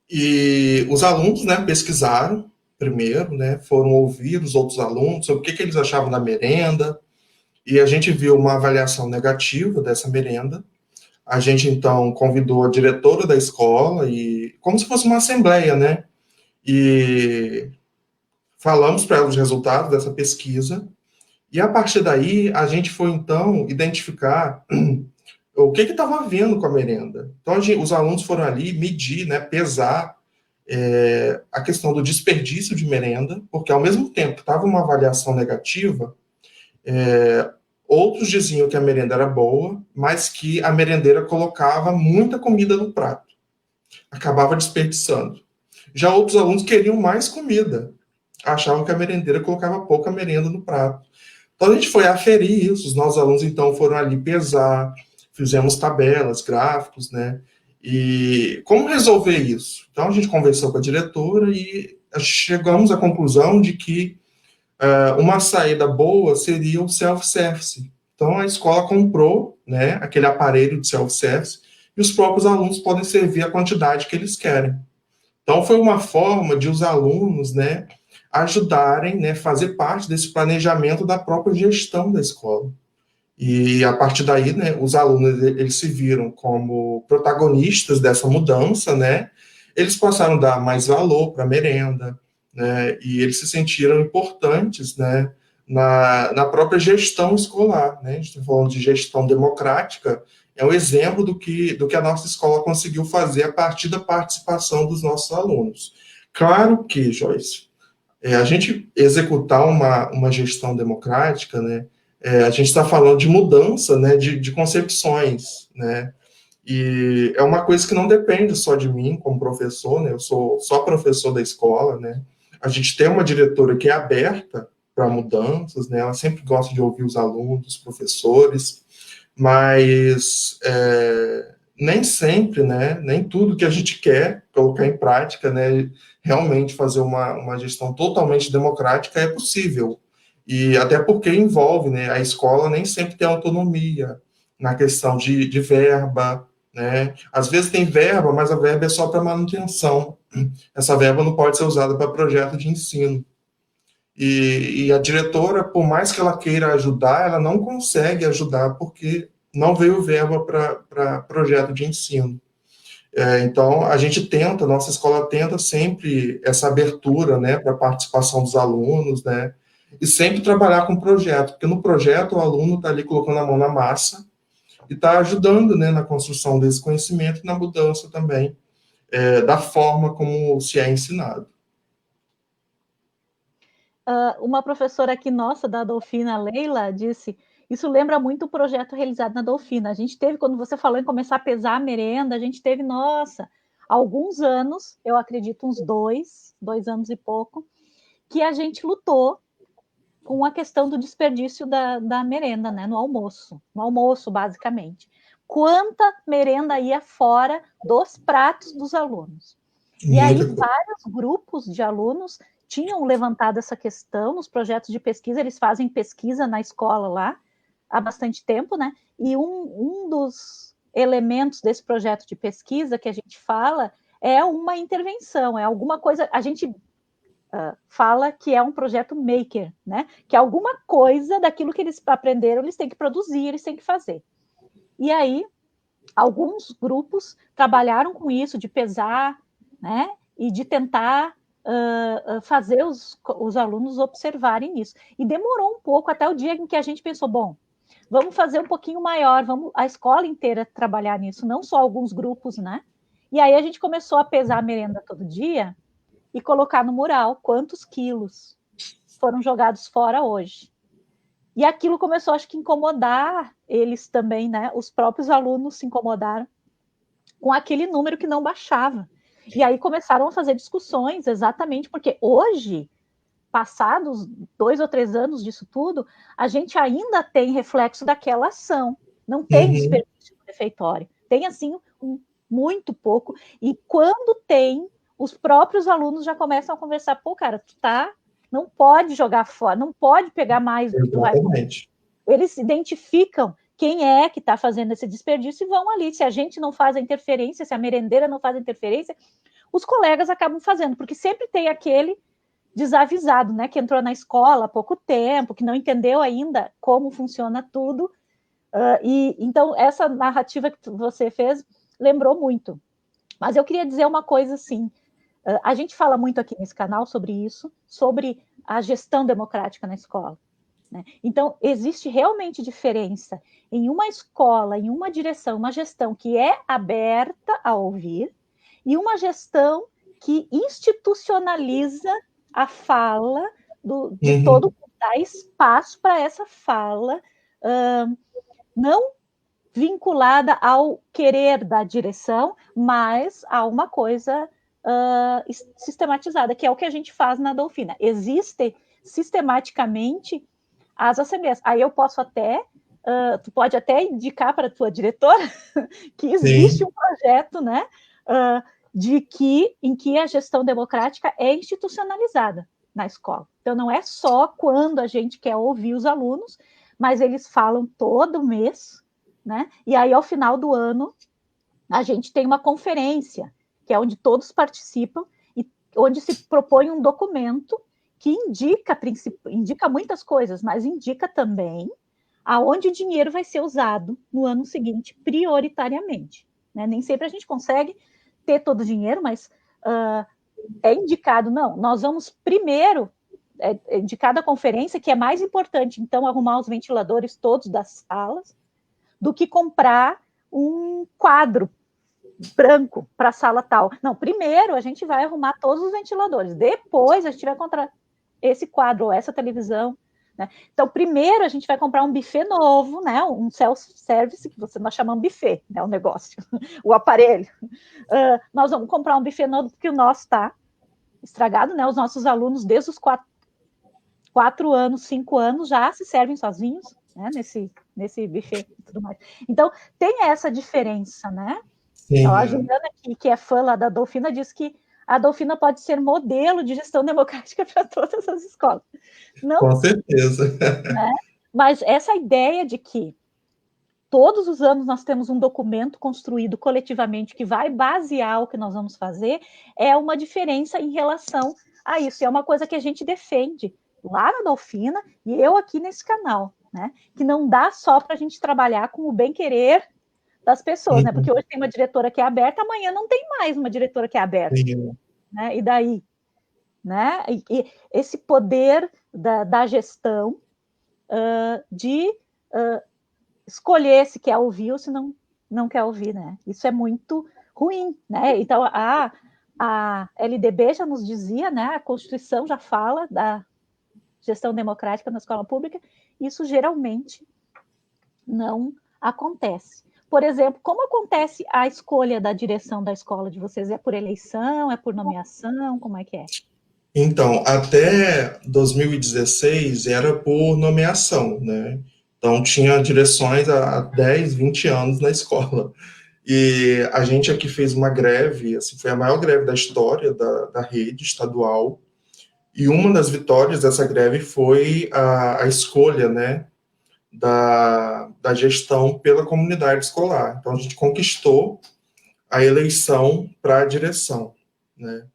E os alunos, né, pesquisaram primeiro, né, foram ouvir os outros alunos sobre o que eles achavam da merenda, e a gente viu uma avaliação negativa dessa merenda. A gente, então, convidou a diretora da escola, e como se fosse uma assembleia, né, e falamos para ela os resultados dessa pesquisa, e a partir daí, a gente foi, então, identificar o que estava havendo com a merenda. Então, os alunos foram ali medir, né, pesar a questão do desperdício de merenda, porque ao mesmo tempo que estava uma avaliação negativa, outros diziam que a merenda era boa, mas que a merendeira colocava muita comida no prato, acabava desperdiçando. Já outros alunos queriam mais comida, achavam que a merendeira colocava pouca merenda no prato. Então a gente foi aferir isso, os nossos alunos então foram ali pesar, fizemos tabelas, gráficos, né? E como resolver isso? Então a gente conversou com a diretora e chegamos à conclusão de que uma saída boa seria o self-service. Então a escola comprou, né, aquele aparelho de self-service e os próprios alunos podem servir a quantidade que eles querem. Então foi uma forma de os alunos, né, ajudarem, né, fazer parte desse planejamento da própria gestão da escola. E a partir daí, né, os alunos eles se viram como protagonistas dessa mudança, né? Eles passaram a dar mais valor para a merenda, né? E eles se sentiram importantes, né? Na própria gestão escolar, né? A gente está falando de gestão democrática, é um exemplo do que a nossa escola conseguiu fazer a partir da participação dos nossos alunos. Claro que, Joyce, a gente executar uma gestão democrática, né? A gente está falando de mudança, né, de concepções, né, e é uma coisa que não depende só de mim como professor, né, eu sou só professor da escola, né, a gente tem uma diretora que é aberta para mudanças, né, ela sempre gosta de ouvir os alunos, os professores, mas nem sempre, né, nem tudo que a gente quer colocar em prática, né, realmente fazer uma gestão totalmente democrática é possível. E até porque envolve, né, a escola nem sempre tem autonomia na questão de verba, né? Às vezes tem verba, mas a verba é só para manutenção. Essa verba não pode ser usada para projeto de ensino. E a diretora, por mais que ela queira ajudar, ela não consegue ajudar porque não veio verba para projeto de ensino. Então, a gente tenta, nossa escola tenta sempre essa abertura, né, para a participação dos alunos, né, e sempre trabalhar com projeto, porque no projeto o aluno está ali colocando a mão na massa e está ajudando, né, na construção desse conhecimento e na mudança também da forma como se é ensinado. Uma professora aqui nossa, da Dolfina, Leila, disse: isso lembra muito o projeto realizado na Dolfina. A gente teve, quando você falou em começar a pesar a merenda, a gente teve, nossa, alguns anos, eu acredito uns 2 anos e pouco, que a gente lutou com a questão do desperdício da merenda, né, no almoço, basicamente. Quanta merenda ia fora dos pratos dos alunos. E aí, vários grupos de alunos tinham levantado essa questão nos projetos de pesquisa, eles fazem pesquisa na escola lá há bastante tempo, né? E um dos elementos desse projeto de pesquisa que a gente fala é uma intervenção, é alguma coisa, a gente fala que é um projeto maker, né? Que alguma coisa daquilo que eles aprenderam, eles têm que produzir, eles têm que fazer. E aí, alguns grupos trabalharam com isso, de pesar, né? E de tentar fazer os alunos observarem isso. E demorou um pouco até o dia em que a gente pensou, bom, vamos fazer um pouquinho maior, vamos a escola inteira trabalhar nisso, não só alguns grupos, né? E aí a gente começou a pesar a merenda todo dia e colocar no mural quantos quilos foram jogados fora hoje. E aquilo começou, acho que, a incomodar eles também, né? Os próprios alunos se incomodaram com aquele número que não baixava. E aí começaram a fazer discussões, exatamente, porque hoje, passados 2 ou 3 anos disso tudo, a gente ainda tem reflexo daquela ação. Não tem desperdício no refeitório. Tem, assim, muito pouco, e quando tem, os próprios alunos já começam a conversar, pô, cara, não pode jogar fora, não pode pegar mais do que tu vai comer. Eles identificam quem é que está fazendo esse desperdício e vão ali. Se a gente não faz a interferência, se a merendeira não faz a interferência, os colegas acabam fazendo, porque sempre tem aquele desavisado, né, que entrou na escola há pouco tempo, que não entendeu ainda como funciona tudo. E então, essa narrativa que você fez lembrou muito. Mas eu queria dizer uma coisa assim, a gente fala muito aqui nesse canal sobre isso, sobre a gestão democrática na escola. Né? Então, existe realmente diferença em uma escola, em uma direção, uma gestão que é aberta a ouvir e uma gestão que institucionaliza a fala de todo mundo, dá espaço para essa fala, não vinculada ao querer da direção, mas a uma coisa sistematizada, que é o que a gente faz na Dolfina. Existe sistematicamente as assembleias. Aí eu posso até, tu pode até indicar para a tua diretora que existe um projeto, né, em que a gestão democrática é institucionalizada na escola. Então, não é só quando a gente quer ouvir os alunos, mas eles falam todo mês, né? E aí, ao final do ano, a gente tem uma conferência, que é onde todos participam, e onde se propõe um documento que indica muitas coisas, mas indica também aonde o dinheiro vai ser usado no ano seguinte, prioritariamente. Né? Nem sempre a gente consegue ter todo o dinheiro, mas é indicado, não, nós vamos primeiro, é indicada a conferência, que é mais importante, então, arrumar os ventiladores todos das salas, do que comprar um quadro branco para a sala tal. Não, primeiro a gente vai arrumar todos os ventiladores, depois a gente vai encontrar esse quadro ou essa televisão. Né? Então, primeiro a gente vai comprar um buffet novo, né? Um self-service, que nós chamamos buffet, né? O negócio, o aparelho. Nós vamos comprar um buffet novo, porque o nosso está estragado, né? Os nossos alunos, desde os 4 anos, 5 anos, já se servem sozinhos, né? Nesse buffet e tudo mais. Então, tem essa diferença, né? Sim, a Juliana, que é fã lá da Dolfina, diz que a Dolfina pode ser modelo de gestão democrática para todas as escolas. Não, com certeza. Né? Mas essa ideia de que todos os anos nós temos um documento construído coletivamente que vai basear o que nós vamos fazer é uma diferença em relação a isso. É uma coisa que a gente defende lá na Dolfina e eu aqui nesse canal, né? Que não dá só para a gente trabalhar com o bem-querer das pessoas, né? Porque hoje tem uma diretora que é aberta, amanhã não tem mais uma diretora que é aberta. Né? E daí? Né? E esse poder da gestão de escolher se quer ouvir ou se não quer ouvir, né? Isso é muito ruim, né? Então, a LDB já nos dizia, né? A Constituição já fala da gestão democrática na escola pública, isso geralmente não acontece. Por exemplo, como acontece a escolha da direção da escola de vocês? É por eleição? É por nomeação? Como é que é? Então, até 2016 era por nomeação, né? Então, tinha direções há 10, 20 anos na escola. E a gente aqui fez uma greve, assim, foi a maior greve da história da rede estadual. E uma das vitórias dessa greve foi a escolha, né, da gestão pela comunidade escolar. Então, a gente conquistou a eleição para a direção, né?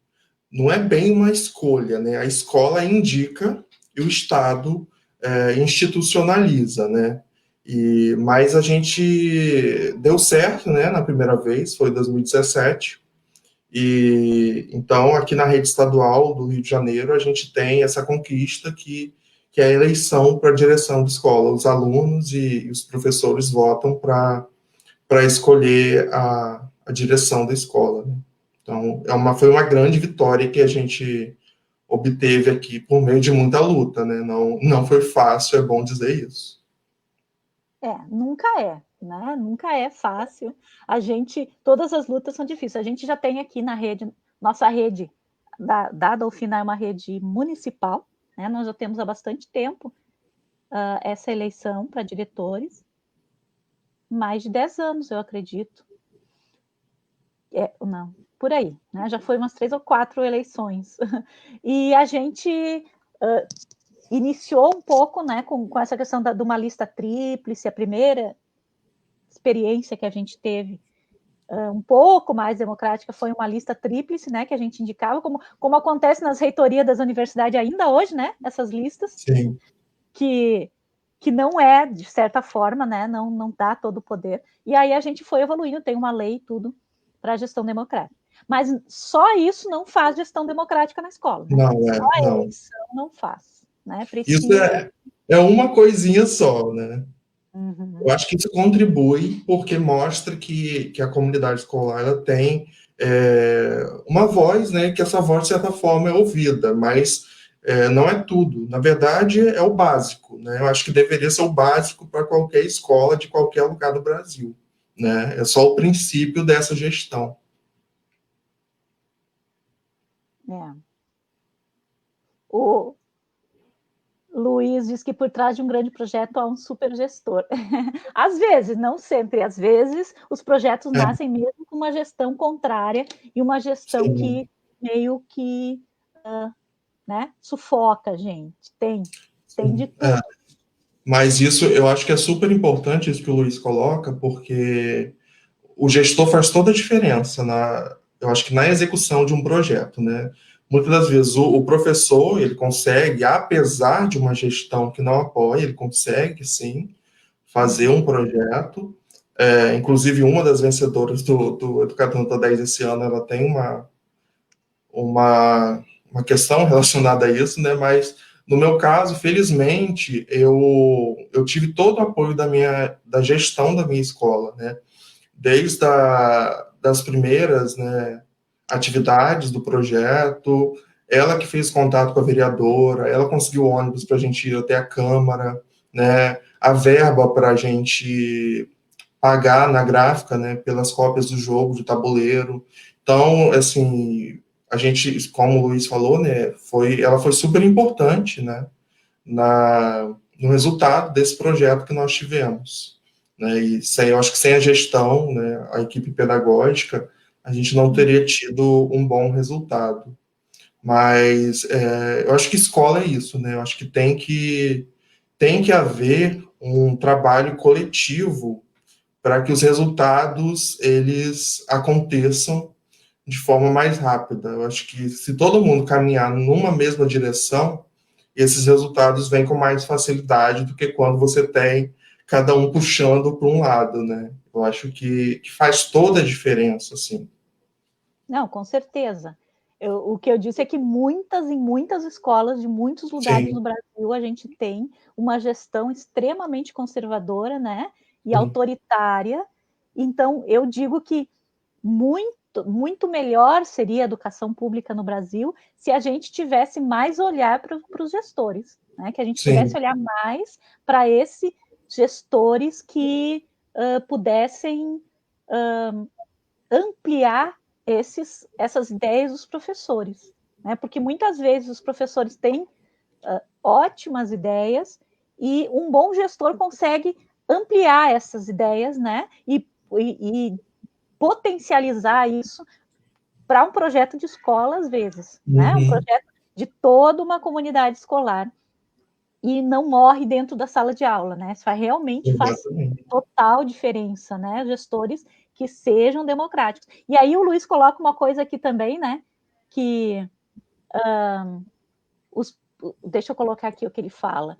Não é bem uma escolha, né? A escola indica e o Estado institucionaliza, né? Mas a gente deu certo, né? Na primeira vez, foi em 2017. E então, aqui na rede estadual do Rio de Janeiro, a gente tem essa conquista que é a eleição para a direção da escola. Os alunos e os professores votam para escolher a direção da escola, né? Então, foi uma grande vitória que a gente obteve aqui por meio de muita luta, né? Não foi fácil, é bom dizer isso. Nunca é, né? Nunca é fácil. Todas as lutas são difíceis. A gente já tem aqui na rede, nossa rede da Dolfina é uma rede municipal, né? Nós já temos há bastante tempo essa eleição para diretores, mais de 10 anos, eu acredito. Não, por aí, né? Já foi umas 3 ou 4 eleições. E a gente iniciou um pouco, né, com essa questão de uma lista tríplice, a primeira experiência que a gente teve um pouco mais democrática foi uma lista tríplice, né, que a gente indicava, como acontece nas reitorias das universidades ainda hoje, né, essas listas, Sim. que não é, de certa forma, né, não dá todo o poder. E aí a gente foi evoluindo, tem uma lei e tudo para a gestão democrática. Mas só isso não faz gestão democrática na escola, né? Não, Só a não. eleição não faz, né? Isso Precisa. é uma coisinha só, né? Uhum. Eu acho que isso contribui porque mostra que a comunidade escolar ela tem uma voz, né? Que essa voz, de certa forma, é ouvida, mas não é tudo. Na verdade, é o básico, né? Eu acho que deveria ser o básico para qualquer escola de qualquer lugar do Brasil, né? É só o princípio dessa gestão. O Luiz diz que por trás de um grande projeto há um super gestor. Às vezes, não sempre, às vezes os projetos nascem mesmo com uma gestão contrária e uma gestão Sim. que meio que né, sufoca a gente. Tem de tudo. Mas isso eu acho que é super importante isso que o Luiz coloca, porque o gestor faz toda a diferença eu acho que na execução de um projeto, né? Muitas das vezes o professor, ele consegue, apesar de uma gestão que não apoia, ele consegue, sim, fazer um projeto. Inclusive, uma das vencedoras do Educador Nota 10 esse ano, ela tem uma questão relacionada a isso, né? Mas, no meu caso, felizmente, eu tive todo o apoio da gestão da minha escola, né? Desde das primeiras, né, atividades do projeto, ela que fez contato com a vereadora, ela conseguiu ônibus para a gente ir até a Câmara, né, a verba para a gente pagar na gráfica, né, pelas cópias do jogo, de tabuleiro. Então, assim, a gente, como o Luiz falou, né, ela foi super importante, né, no resultado desse projeto que nós tivemos. Né? E eu acho que sem a gestão, né, a equipe pedagógica, a gente não teria tido um bom resultado. Mas eu acho que escola é isso, né? Eu acho que tem que haver um trabalho coletivo para que os resultados eles aconteçam de forma mais rápida. Eu acho que se todo mundo caminhar numa mesma direção, esses resultados vêm com mais facilidade do que quando você tem cada um puxando para um lado, né? Eu acho que faz toda a diferença, assim. Não, com certeza. O que eu disse é que em muitas escolas de muitos lugares no Brasil a gente tem uma gestão extremamente conservadora, né? E autoritária. Então, eu digo que muito melhor seria a educação pública no Brasil se a gente tivesse mais olhar para os gestores, né? Que a gente pudesse olhar mais para esses gestores que pudessem ampliar essas ideias dos professores, né? Porque muitas vezes os professores têm ótimas ideias e um bom gestor consegue ampliar essas ideias, né? E potencializar isso para um projeto de escola, às vezes, né? Um projeto de toda uma comunidade escolar e não morre dentro da sala de aula, né? Isso realmente faz total diferença, né? Gestores que sejam democráticos. E aí o Luiz coloca uma coisa aqui também, né? Que deixa eu colocar aqui o que ele fala,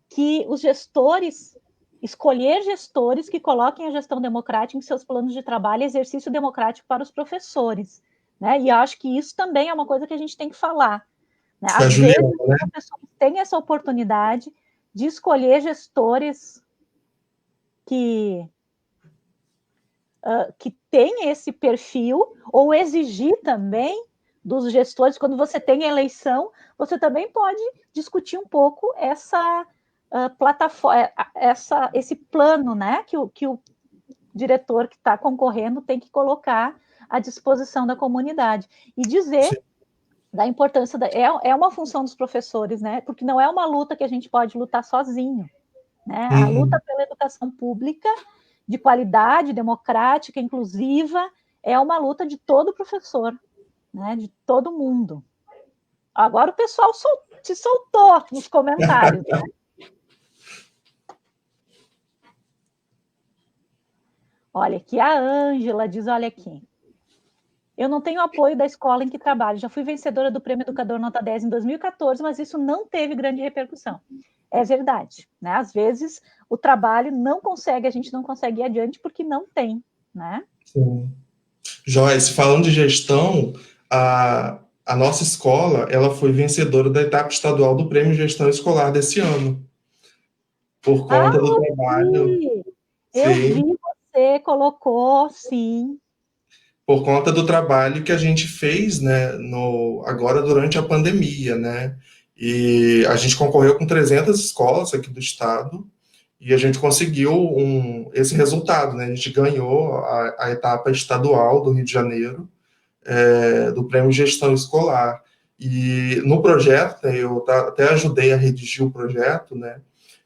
que os gestores escolher gestores que coloquem a gestão democrática em seus planos de trabalho e exercício democrático para os professores, né? E acho que isso também é uma coisa que a gente tem que falar. Né? Às vezes, os professores têm essa oportunidade de escolher gestores que têm esse perfil, ou exigir também dos gestores, quando você tem eleição, você também pode discutir um pouco essa plataforma, esse plano, né, que o diretor que está concorrendo tem que colocar à disposição da comunidade. E dizer da importância, é uma função dos professores, né, porque não é uma luta que a gente pode lutar sozinho. Né? A luta pela educação pública de qualidade, democrática, inclusiva, é uma luta de todo professor, né, de todo mundo. Agora o pessoal se soltou nos comentários, né? Olha aqui, a Ângela diz, olha aqui, eu não tenho apoio da escola em que trabalho, já fui vencedora do Prêmio Educador Nota 10 em 2014, mas isso não teve grande repercussão. É verdade, né? Às vezes o trabalho a gente não consegue ir adiante porque não tem, né? Sim. Joyce, falando de gestão, a nossa escola, ela foi vencedora da etapa estadual do Prêmio Gestão Escolar desse ano, por conta do trabalho, Eu sim, vi você colocou, sim. por conta do trabalho que a gente fez, né, agora durante a pandemia, né, e a gente concorreu com 300 escolas aqui do estado, e a gente conseguiu esse resultado, né, a gente ganhou a etapa estadual do Rio de Janeiro, do Prêmio Gestão Escolar. E no projeto, né, eu até ajudei a redigir o projeto, né?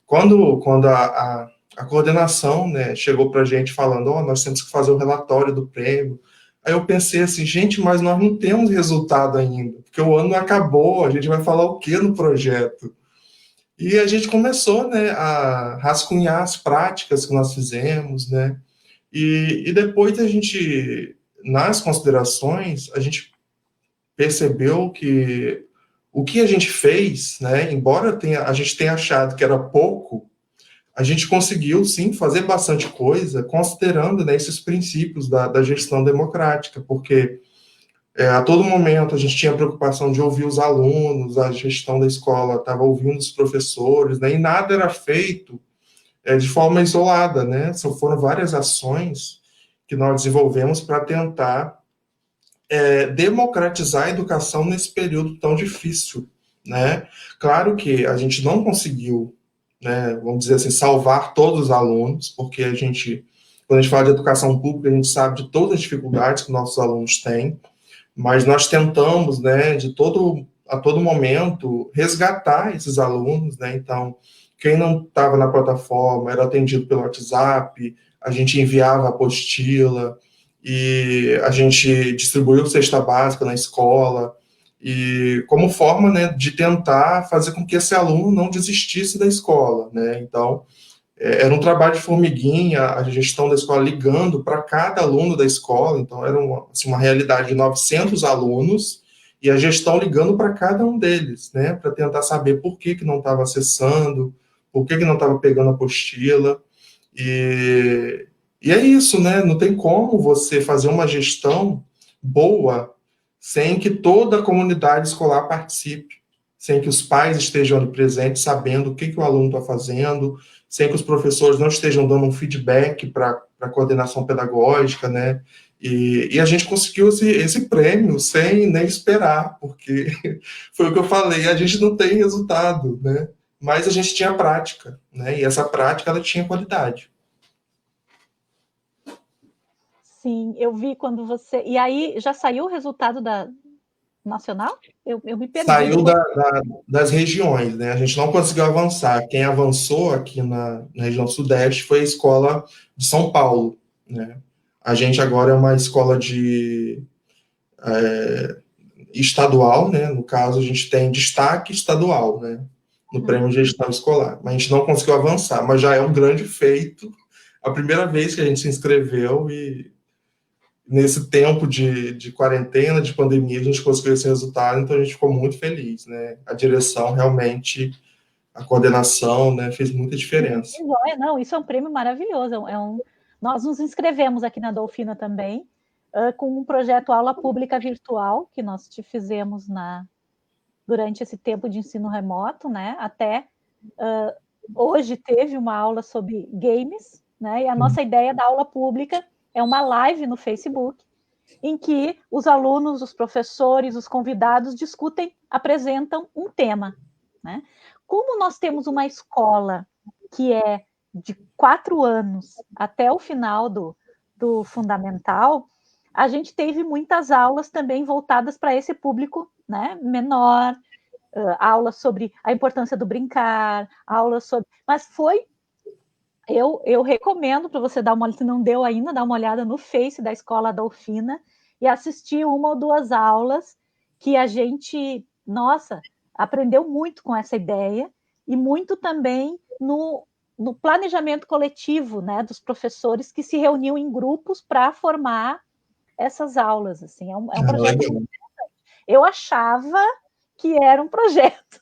Quando a coordenação, né, chegou para a gente falando, nós temos que fazer o relatório do prêmio. Aí eu pensei assim, gente, mas nós não temos resultado ainda, porque o ano acabou, a gente vai falar o que no projeto? E a gente começou, né, a rascunhar as práticas que nós fizemos, né? E depois a gente, nas considerações, a gente percebeu que o que a gente fez, né, embora a gente tenha achado que era pouco, a gente conseguiu, sim, fazer bastante coisa, considerando, né, esses princípios da gestão democrática, porque a todo momento a gente tinha a preocupação de ouvir os alunos, a gestão da escola estava ouvindo os professores, né, e nada era feito de forma isolada, né, foram várias ações que nós desenvolvemos para tentar democratizar a educação nesse período tão difícil, né? Claro que a gente não conseguiu, né, vamos dizer assim, salvar todos os alunos, porque quando a gente fala de educação pública, a gente sabe de todas as dificuldades que nossos alunos têm, mas nós tentamos, né, a todo momento, resgatar esses alunos, né? Então, quem não estava na plataforma era atendido pelo WhatsApp, a gente enviava a apostila, e a gente distribuiu cesta básica na escola, e como forma, né, de tentar fazer com que esse aluno não desistisse da escola, né? Então, era um trabalho de formiguinha, a gestão da escola ligando para cada aluno da escola, então era uma realidade de 900 alunos, e a gestão ligando para cada um deles, né, para tentar saber por que não estava acessando, por que não estava pegando a apostila, e é isso, né, não tem como você fazer uma gestão boa sem que toda a comunidade escolar participe, sem que os pais estejam ali presentes, sabendo o que o aluno está fazendo, sem que os professores não estejam dando um feedback para a coordenação pedagógica, né? E a gente conseguiu esse prêmio sem nem esperar, porque foi o que eu falei, a gente não tem resultado, né? Mas a gente tinha prática, né? E essa prática, ela tinha qualidade. Sim, eu vi quando você... E aí, já saiu o resultado da nacional? Eu me perdi. Saiu das regiões, né? A gente não conseguiu avançar. Quem avançou aqui na região sudeste foi a escola de São Paulo, né? A gente agora é uma escola estadual, né? No caso, a gente tem destaque estadual, né? No Prêmio Gestão Escolar. Mas a gente não conseguiu avançar, mas já é um grande feito. A primeira vez que a gente se inscreveu e nesse tempo de quarentena, de pandemia, a gente conseguiu esse resultado, então a gente ficou muito feliz, né? A direção realmente, a coordenação, né, fez muita diferença. Não, isso é um prêmio maravilhoso. Nós nos inscrevemos aqui na Dolfina também, com um projeto Aula Pública Virtual, que nós te fizemos durante esse tempo de ensino remoto, né? Até hoje teve uma aula sobre games, né? E a nossa ideia da aula pública é uma live no Facebook, em que os alunos, os professores, os convidados discutem, apresentam um tema, né? Como nós temos uma escola que é de 4 anos até o final do fundamental, a gente teve muitas aulas também voltadas para esse público, né, menor, aulas sobre a importância do brincar, aulas sobre... Mas foi Eu recomendo para você dar uma olhada, se não deu ainda, dar uma olhada no Face da Escola Adolfina e assistir uma ou duas aulas que a gente, nossa, aprendeu muito com essa ideia e muito também no planejamento coletivo, né, dos professores que se reuniam em grupos para formar essas aulas. Assim, é um projeto Legal. muito interessante. Eu achava que era um projeto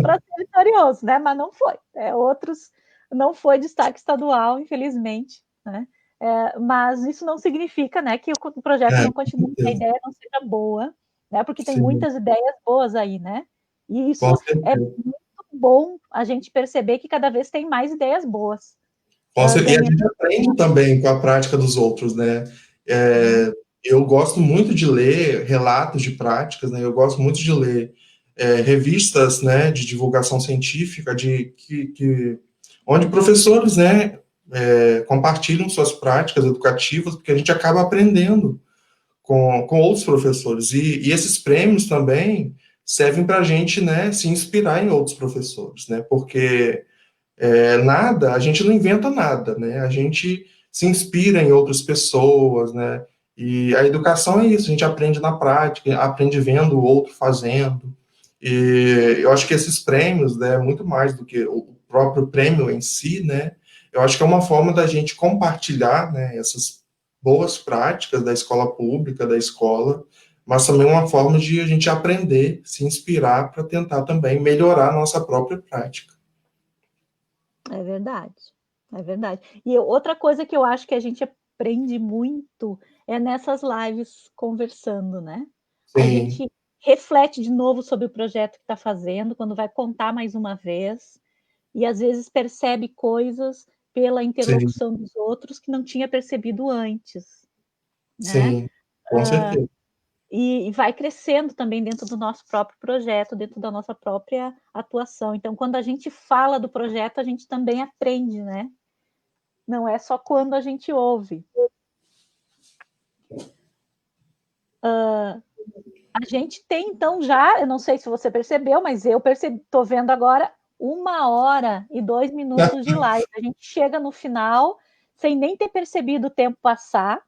para ser vitorioso, né? Mas não foi. Outros não foi destaque estadual, infelizmente, né? Mas isso não significa, né, que o projeto não continue, que a ideia não seja boa, né? Porque tem Sim, muitas ideias boas aí, né? E isso com é certeza. muito bom a gente perceber que cada vez tem mais ideias boas. E a gente aprende também com a prática dos outros, né? Eu gosto muito de ler relatos de práticas, né? Eu gosto muito de ler revistas, né, de divulgação científica, onde professores, né, compartilham suas práticas educativas, porque a gente acaba aprendendo com outros professores. E esses prêmios também servem para a gente, né, se inspirar em outros professores, né? Porque a gente não inventa nada, né? A gente se inspira em outras pessoas, né? E a educação é isso, a gente aprende na prática, aprende vendo o outro fazendo. E eu acho que esses prêmios, né, muito mais do que o próprio prêmio em si, né? Eu acho que é uma forma da gente compartilhar, né, essas boas práticas da escola pública, da escola, mas também uma forma de a gente aprender, se inspirar para tentar também melhorar a nossa própria prática. É verdade, é verdade. E outra coisa que eu acho que a gente aprende muito é nessas lives conversando, né? A Sim, gente reflete de novo sobre o projeto que está fazendo, quando vai contar mais uma vez, e às vezes percebe coisas pela sim. interlocução dos outros que não tinha percebido antes, né? Sim, com certeza. E vai crescendo também dentro do nosso próprio projeto, dentro da nossa própria atuação. Então, quando a gente fala do projeto, a gente também aprende, né? Não é só quando a gente ouve. A gente tem, então, já, eu não sei se você percebeu, mas eu percebi, estou vendo agora 1 hora e 2 minutos de live. A gente chega no final sem nem ter percebido o tempo passar.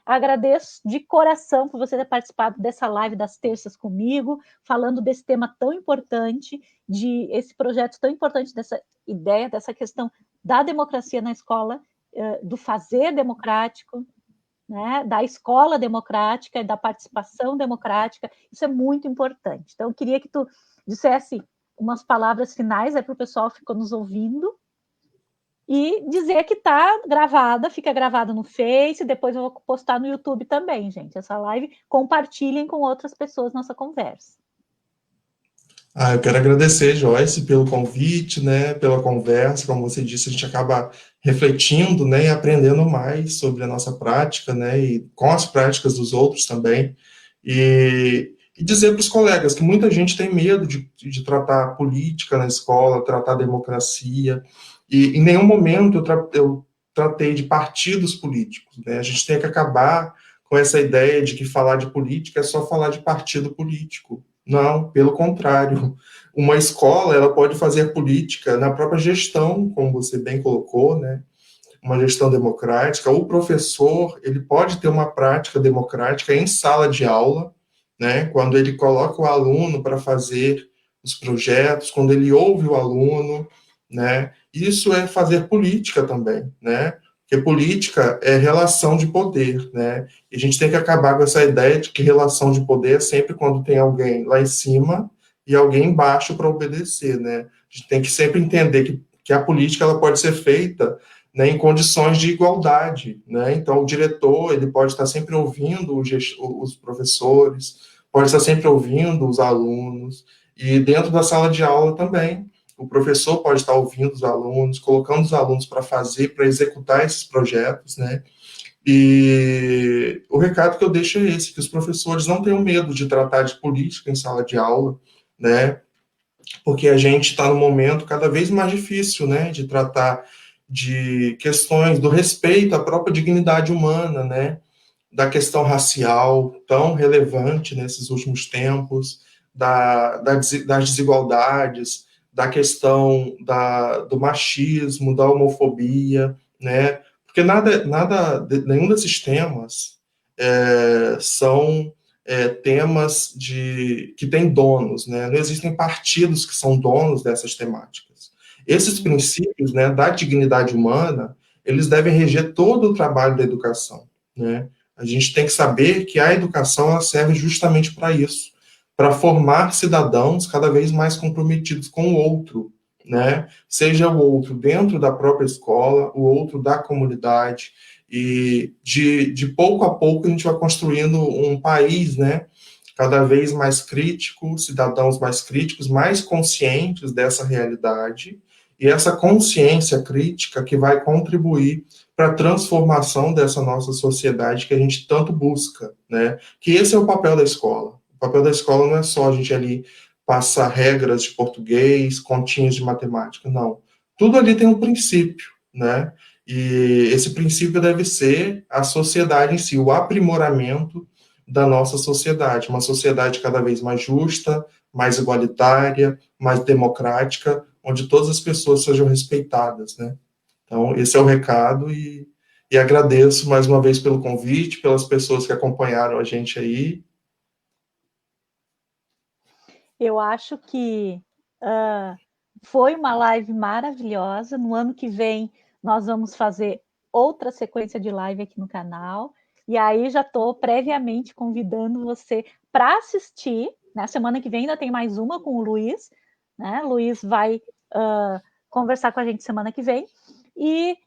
Agradeço de coração por você ter participado dessa live das terças comigo, falando desse tema tão importante, de esse projeto tão importante, dessa ideia, dessa questão da democracia na escola, do fazer democrático, né, da escola democrática, da participação democrática. Isso é muito importante. Então, eu queria que tu dissesse umas palavras finais para o pessoal que ficou nos ouvindo, e dizer que está gravada, fica gravada no Face, depois eu vou postar no YouTube também, gente. Essa live, compartilhem com outras pessoas nossa conversa. Eu quero agradecer, Joyce, pelo convite, né, pela conversa. Como você disse, a gente acaba refletindo, né, e aprendendo mais sobre a nossa prática, né, e com as práticas dos outros também. E dizer para os colegas que muita gente tem medo de tratar política na escola, tratar democracia, e em nenhum momento eu tratei de partidos políticos, né. A gente tem que acabar com essa ideia de que falar de política é só falar de partido político. Não, pelo contrário. Uma escola, ela pode fazer política na própria gestão, como você bem colocou, né? Uma gestão democrática. O professor, ele pode ter uma prática democrática em sala de aula, né? Quando ele coloca o aluno para fazer os projetos, quando ele ouve o aluno, né? Isso é fazer política também, né? Porque política é relação de poder, né? E a gente tem que acabar com essa ideia de que relação de poder é sempre quando tem alguém lá em cima e alguém embaixo para obedecer, né? A gente tem que sempre entender que a política ela pode ser feita, né, em condições de igualdade, né? Então o diretor ele pode estar sempre ouvindo os professores, pode estar sempre ouvindo os alunos e dentro da sala de aula também o professor pode estar ouvindo os alunos, colocando os alunos para fazer, para executar esses projetos, né? E o recado que eu deixo é esse, que os professores não tenham medo de tratar de política em sala de aula, né? Porque a gente está num momento cada vez mais difícil, né? De tratar de questões do respeito à própria dignidade humana, né? Da questão racial tão relevante nesses últimos tempos, das desigualdades, da questão do machismo, da homofobia, né? Porque nenhum desses temas são temas que têm donos, né? Não existem partidos que são donos dessas temáticas. Esses princípios, né, da dignidade humana, eles devem reger todo o trabalho da educação, né? A gente tem que saber que a educação ela serve justamente para isso, para formar cidadãos cada vez mais comprometidos com o outro, né? Seja o outro dentro da própria escola, o outro da comunidade, e de pouco a pouco a gente vai construindo um país, né? Cada vez mais crítico, cidadãos mais críticos, mais conscientes dessa realidade, e essa consciência crítica que vai contribuir para a transformação dessa nossa sociedade que a gente tanto busca, né? Que esse é o papel da escola. O papel da escola não é só a gente ali passar regras de português, continhas de matemática, não. Tudo ali tem um princípio, né? E esse princípio deve ser a sociedade em si, o aprimoramento da nossa sociedade, uma sociedade cada vez mais justa, mais igualitária, mais democrática, onde todas as pessoas sejam respeitadas, né? Então, esse é o recado e agradeço mais uma vez pelo convite, pelas pessoas que acompanharam a gente aí. Eu acho que foi uma live maravilhosa. No ano que vem, nós vamos fazer outra sequência de live aqui no canal. E aí já estou previamente convidando você para assistir. Na semana que vem ainda tem mais uma com o Luiz, né? O Luiz vai conversar com a gente semana que vem. E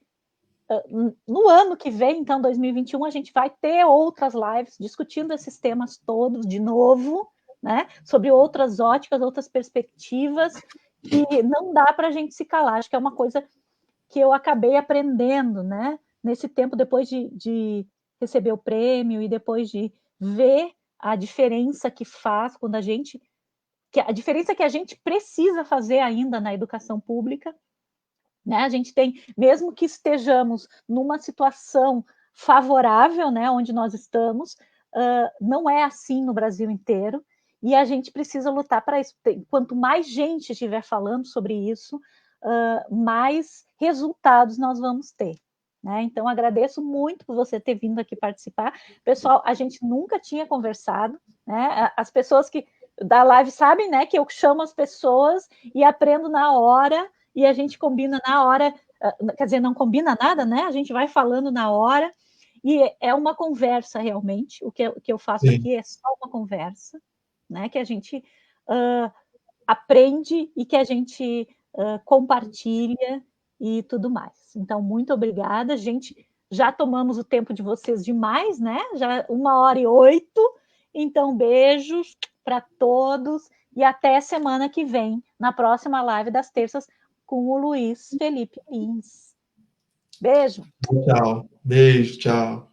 no ano que vem, então 2021, a gente vai ter outras lives discutindo esses temas todos de novo, né? Sobre outras óticas, outras perspectivas, que não dá para a gente se calar. Acho que é uma coisa que eu acabei aprendendo, né? Nesse tempo, depois de receber o prêmio e depois de ver a diferença que faz quando a diferença que a gente precisa fazer ainda na educação pública, né? A gente tem, mesmo que estejamos numa situação favorável, né, onde nós estamos, não é assim no Brasil inteiro, e a gente precisa lutar para isso. Quanto mais gente estiver falando sobre isso, mais resultados nós vamos ter. Né? Então, agradeço muito por você ter vindo aqui participar. Pessoal, a gente nunca tinha conversado, né? As pessoas que da live sabem, né, que eu chamo as pessoas e aprendo na hora, e a gente combina na hora, quer dizer, não combina nada, né? A gente vai falando na hora, e é uma conversa realmente. O que eu faço Sim. aqui é só uma conversa, né? Que a gente aprende e que a gente compartilha e tudo mais. Então, muito obrigada, gente. Já tomamos o tempo de vocês demais, né? Já 1h08. Então, beijos para todos e até semana que vem, na próxima live das terças, com o Luiz Felipe Lins. Beijo. Tchau. Beijo, tchau.